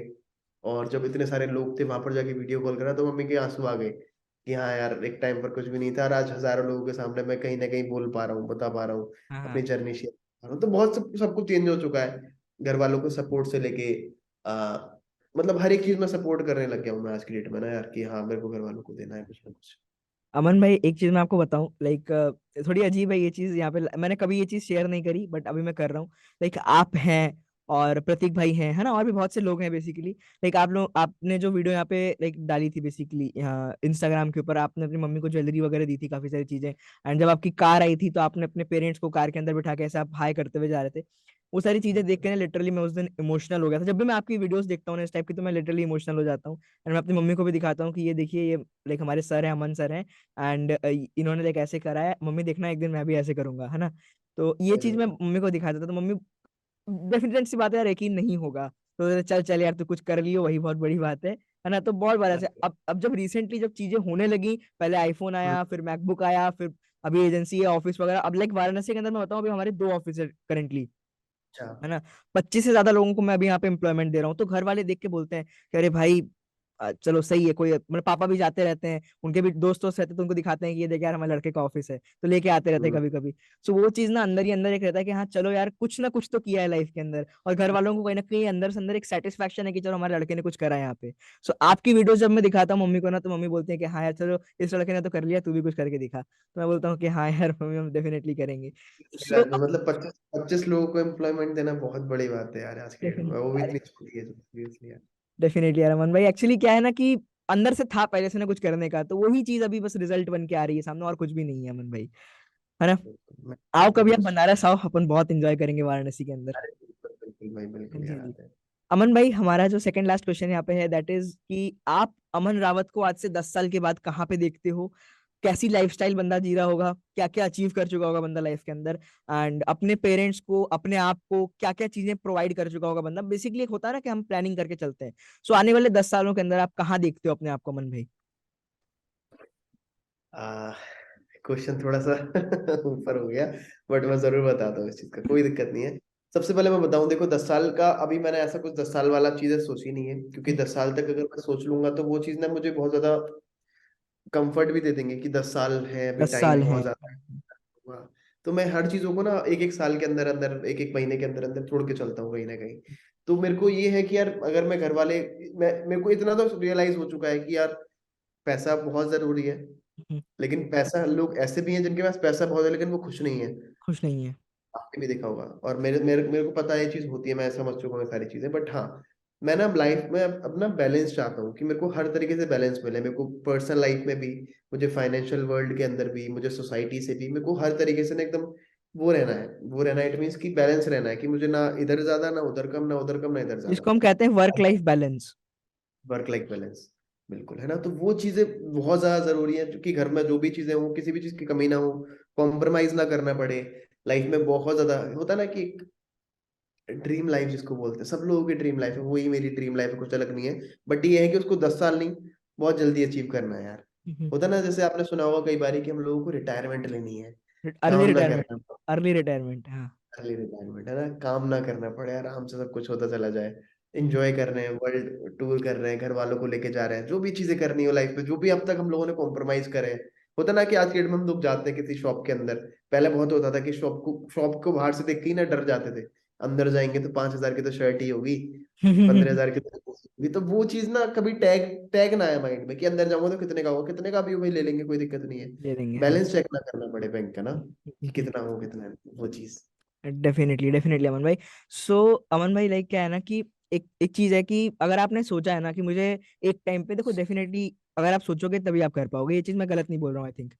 और जब इतने सारे लोग थे वहां पर जाके वीडियो कॉल करा, तो मम्मी के आंसू आ गए कि हाँ यार, एक टाइम पर कुछ भी नहीं था, और आज हजारों लोगों के सामने मैं कहीं ना कहीं बोल पा रहा हूँ, बता पा रहा हूँ,
हाँ,
अपनी
हाँ।
जर्नी शेयर कर रहा हूँ। तो बहुत सब कुछ चेंज हो चुका है, घर वालों को सपोर्ट से लेके आ, मतलब हर एक चीज में सपोर्ट करने लग गया हूँ मैं आज की डेट में ना यार, कि हाँ मेरे को घर वालों को देना है कुछ ना कुछ।
अमन भाई, एक चीज मैं आपको बताऊं, लाइक थोड़ी अजीब है ये चीज, यहाँ पे मैंने कभी ये चीज शेयर नहीं करी, बट अभी मैं कर रहा हूँ। लाइक आप हैं, और प्रतीक भाई हैं, है ना, और भी बहुत से लोग हैं बेसिकली। लाइक आप लोग, आपने जो वीडियो यहाँ पे लाइक डाली थी बेसिकली यहाँ इंस्टाग्राम के ऊपर, आपने अपनी मम्मी को ज्वेलरी वगैरह दी थी, काफी सारी चीजें। एंड जब आपकी कार आई थी, तो आपने अपने पेरेंट्स को कार के अंदर बिठा के ऐसे आप हाई करते हुए जा रहे थे। वो सारी चीजें देख के ना, लिटरली मैं उस दिन इमोशनल हो गया था। जब भी मैं आपकी वीडियोस देखता हूँ ना इस टाइप की, तो मैं लिटरली इमोशनल हो जाता हूँ। एंड मैं अपनी मम्मी को भी दिखाता हूँ कि ये देखिए, ये लाइक हमारे सर है, अमन सर हैं, एंड इन्होंने लाइक ऐसे करा है, मम्मी देखना एक दिन मैं भी ऐसे करूंगा, है ना। तो ये चीज मैं मम्मी को दिखाता था, तो मम्मी, डेफिनेटली सी बात है यार, यकीन नहीं होगा। तो चल चल यार, तू कुछ कर लियो, वही बहुत बड़ी बात है ना। तो बहुत बार ऐसे, अब जब रिसेंटली जब चीजें होने लगी, पहले आईफोन आया, फिर मैकबुक आया, फिर अभी एजेंसी है, ऑफिस वगैरह। अब लाइक वाराणसी के अंदर मैं बताऊं, अभी हमारे 2 ऑफिस है करेंटली,
अच्छा।
है ना। 25 से ज्यादा लोगों को मैं अभी यहाँ पे एम्प्लॉयमेंट दे रहा हूँ। तो घर वाले देख के बोलते हैं कि अरे भाई, चलो सही है, कोई मतलब पापा भी जाते रहते हैं, उनके भी दोस्त दोस्त रहते हैं, तो उनको दिखाते हैं कि ये देख यार हमारे लड़के का ऑफिस है, तो लेके आते रहते हैं
हम्म,
कभी कभी। सो वो चीज ना अंदर ही अंदर एक रहता है कि हाँ चलो यार कुछ ना कुछ तो किया है लाइफ के अंदर, और घर वालों को कहीं ना कहीं अंदर से अंदर एक सेटिस्फेक्शन है कि चलो हमारे लड़के ने कुछ करा है यहाँ पे। सो आपकी वीडियो जब मैं दिखाता हूँ मम्मी को ना, तो मम्मी बोलती है कि हाँ यार चलो इस लड़के ने तो कर लिया, तू भी कुछ करके दिखा। तो मैं बोलता हूँ कि हाँ यार मम्मी हम डेफिनेटली करेंगे।
सही
सो
बात है। मतलब 25 लोगों को एम्प्लॉयमेंट देना बहुत बड़ी बात है यार आज के डेट में, वो भी
अरे
इतनी छोटी है सीरियसली यार।
डेफिनेटली यार अमन भाई, एक्चुअली क्या है ना कि अंदर से था पहले से ना कुछ करने का, तो वही चीज अभी बस रिजल्ट बन के आ रही है सामने, और कुछ भी नहीं है अमन भाई, है ना।
मैं
आओ कभी आप
100%।
बनारस आओ, अपन बहुत एंजॉय करेंगे वाराणसी के अंदर।
अरे बिल्कुल बिल्कुल भाई,
हाँ
बिल्कुल
जी
यार
हाँ जी।
आते हैं।
अमन भाई हमारा जो सेकंड लास्ट क्वेश्चन यहाँ पे है, दैट इज कि आप अमन रावत को आज से 10 साल के बाद कहाँ पे देखते हो? कैसी लाइफस्टाइल बंदा जी रहा होगा, क्या क्या अचीव कर चुका होगा बंदा लाइफ के अंदर, एंड अपने पेरेंट्स को अपने आप को क्या क्या चीजें प्रोवाइड कर चुका होगा बंदा। बेसिकली एक होता है ना कि हम प्लानिंग करके चलते हैं। सो आने वाले 10 सालों के अंदर आप कहाँ देखते हो अपने आप को अमन भाई?
क्वेश्चन थोड़ा सा ऊपर हो गया, बट मैं जरूर बताता हूँ इस चीज का, कोई दिक्कत नहीं है। सबसे पहले मैं बताऊं, देखो 10 साल का अभी मैंने ऐसा कुछ 10 साल वाला चीजें सोची नहीं है, क्योंकि 10 साल तक अगर मैं सोच लूंगा तो वो चीज ना मुझे बहुत ज्यादा कंफर्ट भी दे देंगे कि 10 साल है, अभी
दस
टाइम
साल
बहुत
है
ज्यादा हुआ। तो मैं हर चीजों को ना एक एक साल के अंदर अंदर, एक एक महीने के अंदर अंदर छोड़ के चलता हूँ कहीं ना कहीं। तो मेरे को ये है कि यार अगर मैं घर वाले, मैं मेरे को इतना तो रियलाइज हो चुका है कि यार पैसा बहुत जरूरी है, लेकिन पैसा, लोग ऐसे भी हैं जिनके पास पैसा बहुत है लेकिन वो खुश नहीं है।
खुश नहीं है।
आपने भी देखा होगा, और मेरे मेरे मेरे को पता है ये चीज होती है, मैं समझ चुका हूँ ये सारी चीजें। बट हाँ, मैं ना लाइफ में अपना बैलेंस चाहता हूँ कि मेरे को हर तरीके से बैलेंस मिले, मेरे को पर्सनल लाइफ में भी, मुझे फाइनेंशियल वर्ल्ड के अंदर भी, मुझे सोसाइटी से भी, मेरे को हर तरीके से ना एकदम वो रहना है, वो रहना है। इट मीन्स कि बैलेंस रहना है, कि मुझे ना इधर ज्यादा, ना उधर कम, ना उधर कम, ना इधर
जिसको हम
ज्यादा।
कहते हैं work life balance.
Work life balance, बिल्कुल, है ना। तो वो चीजें बहुत ज्यादा जरूरी है, क्योंकि घर में जो भी चीजें हो, किसी भी चीज की कमी ना हो, कॉम्प्रोमाइज ना करना पड़े। लाइफ में बहुत ज्यादा होता है ना कि ड्रीम लाइफ जिसको बोलते हैं, सब लोगों की ड्रीम लाइफ है, वही मेरी ड्रीम लाइफ है, कुछ अलग नहीं है। बट ये है कि उसको 10 साल नहीं, बहुत जल्दी अचीव करना है यार। होता है ना, जैसे आपने सुना होगा कई बार कि हम लोगों को रिटायरमेंट लेनी है,
अर्ली
काम ना
रिटायरमेंट।
करना,
अर्ली रिटायरमेंट, हाँ।
अर्ली रिटायरमेंट, है ना, काम ना करना पड़े, आराम से सब कुछ होता चला जाए।
हम्म,
एंजॉय कर रहे हैं, वर्ल्ड टूर कर रहे हैं, घर वालों को लेके जा रहे हैं, जो भी चीजें करनी हो लाइफ में, जो भी अब तक हम लोगों ने कॉम्प्रोमाइज करे हैं। होता ना कि आज के डेट में हम लोग जाते हैं किसी शॉप के अंदर, पहले बहुत होता था कि शॉप को बाहर से देख के ही ना डर जाते थे, अंदर जाएंगे तो 5,000 की तो शर्ट ही होगी, 15,000 की तो होगी। तो वो चीज ना कभी टैग टैग ना आया माइंड में कि अंदर जाऊंगा तो कितने का होगा, कितने का भी हो भाई ले लेंगे, कोई दिक्कत नहीं है।
दे देंगे, हाँ।
बैलेंस चेक ना करना पड़े बैंक का ना, कि कितना हो कितना नहीं, वो चीज।
डेफिनेटली डेफिनेटली अमन भाई। सो अमन भाई लाइक क्या है ना कि एक एक चीज है कि अगर आपने सोचा है ना कि मुझे एक टाइम पे, देखो डेफिनेटली अगर आप सोचोगे तभी आप कर पाओगे, ये चीज मैं गलत नहीं बोल रहा हूँ आई थिंक,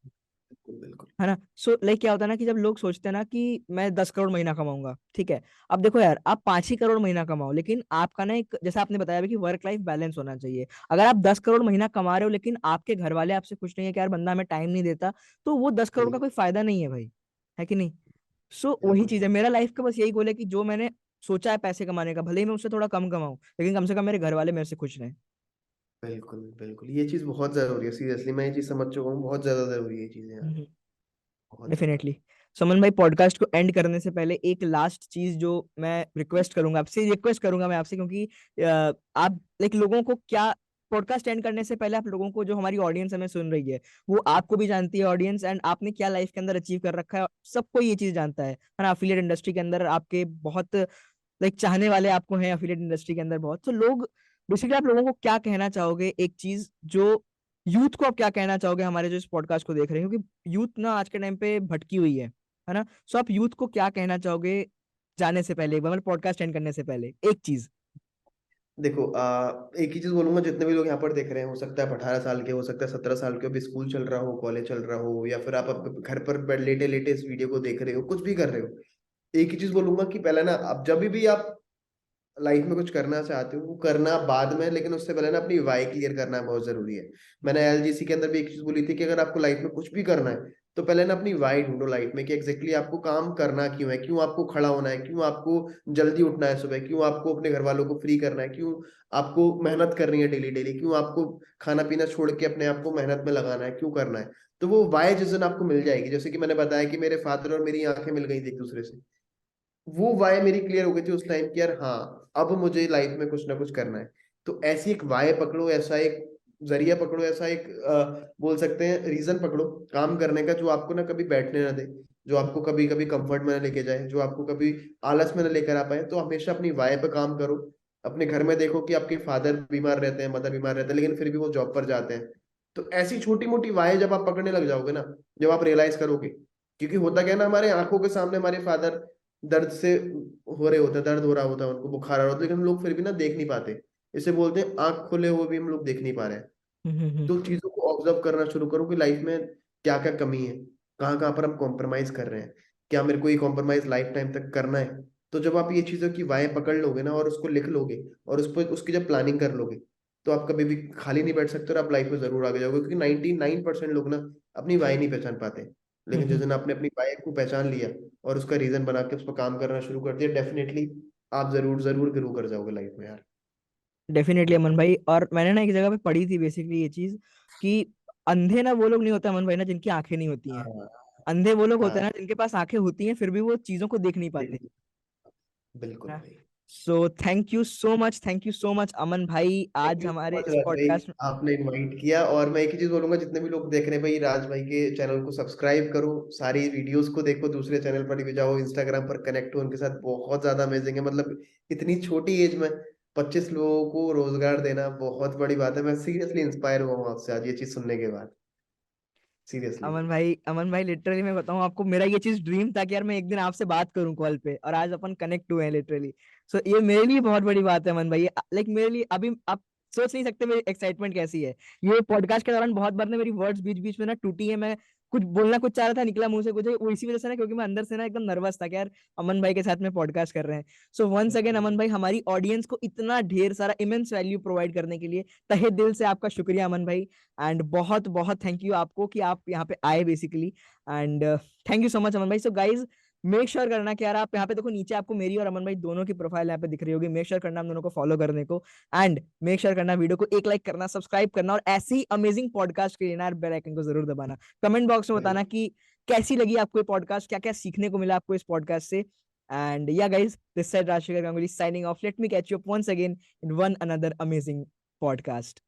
बिल्कुल बिल्कुल।
है ना। सो लाइक क्या होता है ना कि जब लोग सोचते हैं ना कि मैं 10 करोड़ महीना कमाऊंगा, ठीक है। अब देखो यार, आप 5 ही करोड़ महीना कमाओ, लेकिन आपका ना एक, जैसा आपने बताया भी कि वर्क लाइफ बैलेंस होना चाहिए। अगर आप 10 करोड़ महीना कमा रहे हो लेकिन आपके घर वाले आपसे खुश नहीं है कि यार बंदा हमें टाइम नहीं देता, तो वो 10 करोड़ का
हम्म,
कोई फायदा नहीं है भाई, है कि नहीं। सो वही
बिल्कुल
चीज है, मेरा लाइफ का बस यही गोल है कि जो मैंने सोचा है पैसे कमाने का, भले ही मैं उससे थोड़ा कम कमाऊं, लेकिन कम से कम मेरे घर वाले मेरे से खुश रहें।
बिल्कुल बिल्कुल, ये चीज बहुत जरूरी है, सीरियसली मैं ये चीज समझ चुका हूँ, बहुत ज्यादा जरूरी है ये चीजें यार, बहुत ज्यादा।
डेफिनेटली। सुमन भाई पॉडकास्ट को एंड करने से पहले एक लास्ट चीज जो मैं रिक्वेस्ट करूंगा मैं आपसे, क्योंकि आप लाइक लोगों को क्या, पॉडकास्ट एंड करने से पहले आप लोगों को, जो हमारी ऑडियंस हमें सुन रही है, वो आपको भी जानती है ऑडियंस, एंड आपने क्या लाइफ के अंदर अचीव कर रखा है, सबको ये चीज जानता है ना। अफिलिएट इंडस्ट्री के अंदर आपके बहुत लाइक चाहने वाले आपको हैं, अफिलिएट इंडस्ट्री के अंदर बहुत, तो लोग बेसिकली, आप लोगों को क्या कहना चाहोगे एक चीज जो, यूथ को आप क्या कहना चाहोगे हमारे जो इस पॉडकास्ट को देख रहे हैं, क्योंकि यूथ ना आज के टाइम पे भटकी हुई है ना। सो आप यूथ को क्या कहना चाहोगे जाने से पहले, एक बार मतलब पॉडकास्ट एंड करने से पहले एक चीज?
देखो एक ही चीज बोलूंगा, जितने भी लोग यहाँ पर देख रहे हैं, हो सकता है आप 18 साल के, हो सकता है 17 साल के, अभी स्कूल चल रहा हो, कॉलेज चल रहा हो, या फिर आप घर पर लेटे लेटे इस वीडियो को देख रहे हो, कुछ भी कर रहे हो, एक ही चीज बोलूंगा कि पहले ना, अब जब भी आप लाइफ में कुछ करना चाहते हो, वो करना बाद में, लेकिन उससे पहले ना अपनी वाई क्लियर करना बहुत जरूरी है। मैंने एलजीसी के अंदर भी एक चीज बोली थी कि अगर आपको लाइफ में कुछ भी करना है, तो पहले ना अपनी वाई ढूंढो लाइफ में, कि एग्जैक्टली आपको काम करना क्यों है, क्यों आपको खड़ा होना है, क्यों आपको जल्दी उठना है सुबह, क्यों आपको अपने घर वालों को फ्री करना है, क्यों आपको मेहनत करनी है डेली डेली, क्यों आपको खाना पीना छोड़ के अपने आप को मेहनत में लगाना है, क्यों करना है। तो वो वाई जिस दिन आपको मिल जाएगी, जैसे कि मैंने बताया कि मेरे फादर और मेरी आंखें मिल गई थी एक दूसरे से, वो वाई मेरी क्लियर हो गई थी उस टाइम की, यार हाँ अब मुझे लाइफ में कुछ ना कुछ करना है। तो ऐसी एक वाय पकड़ो, ऐसा एक जरिया पकड़ो, ऐसा एक बोल सकते हैं रीजन पकड़ो काम करने का, जो आपको ना कभी बैठने ना दे, जो आपको कभी कभी कंफर्ट में ना लेके जाए, जो आपको कभी आलस में ना लेकर आ पाए। तो हमेशा अपनी वाय पे काम करो। अपने घर में देखो कि आपके फादर बीमार रहते हैं, मदर बीमार रहते हैं, लेकिन फिर भी वो जॉब पर जाते हैं। तो ऐसी छोटी मोटी वाय जब आप पकड़ने लग जाओगे ना, जब आप रियलाइज करोगे, क्योंकि होता क्या है ना, हमारे आंखों के सामने हमारे फादर दर्द से हो रहे होते हैं, दर्द हो रहा होता है, उनको बुखार आ रहा होता है, लेकिन हम लोग फिर भी ना देख नहीं पाते। इसे बोलते हैं आंख खुले हुए भी हम लोग देख नहीं पा रहे हैं।
हम्म।
तो चीजों को ऑब्जर्व करना शुरू करो कि लाइफ में क्या क्या कमी है, कहाँ कहाँ पर हम कॉम्प्रोमाइज कर रहे हैं, क्या मेरे को ये कॉम्प्रोमाइज लाइफ टाइम तक करना है। तो जब आप ये चीजों की वाय पकड़ लोगे ना, और उसको लिख लोगे, और उस पर उसकी जब प्लानिंग कर लोगे, तो आप कभी भी खाली नहीं बैठ सकते, और आप लाइफ में जरूर आगे जाओगे। क्योंकि 99% लोग ना अपनी वाय नहीं पहचान पाते, लेकिन जिस दिन आपने अपनी वाय को पहचान लिया और उसका रीजन बना के उस पर काम करना शुरू कर दिया, डेफिनेटली आप जरूर जरूर ग्रो कर जाओगे लाइफ में यार।
डेफिनेटली अमन भाई। और मैंने ना एक जगह पे पढ़ी थी बेसिकली ये चीज कि अंधे ना वो लोग नहीं होते अमन भाई ना जिनकी आंखें नहीं होती हैं।
हाँ।
अंधे वो लोग होते
हाँ,
हैं ना जिनके पास आंखें होती हैं फिर भी वो चीजों को देख नहीं पाते।
बिल्कुल बिल्कुल
ना।
भाई।
So thank you so much Aman भाई
थैंक
आज
यू सो
हमारे
मच
इस
राज भाई,
पॉडकास्ट में।
आपने इनवाइट किया। और मैं एक ही चीज बोलूंगा, जितने भी लोग देख रहे हैं भाई, राज भाई के चैनल को सब्सक्राइब करो, सारी वीडियोस को देखो, दूसरे चैनल पर भी जाओ, इंस्टाग्राम पर कनेक्ट हो उनके साथ, बहुत ज्यादा अमेजिंग है। मतलब इतनी छोटी एज में 25 लोगों को रोजगार देना बहुत बड़ी बात है। मैं सीरियसली इंस्पायर हुआ हूँ आपसे आज ये चीज सुनने के बाद, सीरियसली भाई।
अमन भाई लिटरली मैं बताऊं आपको मेरा ये चीज ड्रीम था कि यार मैं एक दिन आपसे बात करूं कॉल पे और आज अपन कनेक्ट हुए हैं लिटरली। सो ये मेरे लिए बहुत बड़ी बात है अमन भाई। लाइक मेरे लिए अभी आप सोच नहीं सकते मेरी एक्साइटमेंट कैसी है। ये पॉडकास्ट के दौरान बहुत बार ना मेरी वर्ड्स बीच बीच में ना टूटी है। मैं कुछ बोलना कुछ चाह रहा था निकला मुंह से कुछ वो इसी वजह से ना क्योंकि मैं अंदर से ना एकदम नर्वस था कि यार अमन भाई के साथ में पॉडकास्ट कर रहे हैं। सो वंस अगेन अमन भाई हमारी ऑडियंस को इतना ढेर सारा इमेंस वैल्यू प्रोवाइड करने के लिए तहे दिल से आपका शुक्रिया अमन भाई। एंड बहुत बहुत थैंक यू आपको कि आप यहाँ पे आए basically. And thank you so much Aman भाई। सो गाइज मेक श्योर करना कि यार आप यहाँ पे देखो नीचे आपको मेरी और अमन भाई दोनों की प्रोफाइल यहाँ पे दिख रही होगी। मेक श्योर करना हम दोनों को फॉलो करने को। एंड मेक श्योर करना वीडियो को एक लाइक करना सब्सक्राइब करना और ऐसी अमेजिंग पॉडकास्ट के लिए ना बेल आइकन को जरूर दबाना। कमेंट बॉक्स में बताना कि कैसी लगी आपको ये पॉडकास्ट क्या क्या सीखने को मिला आपको इस पॉडकास्ट से। And yeah guys this side Rajshekhar Ganguly signing off. Let me catch you up once again in one another amazing podcast.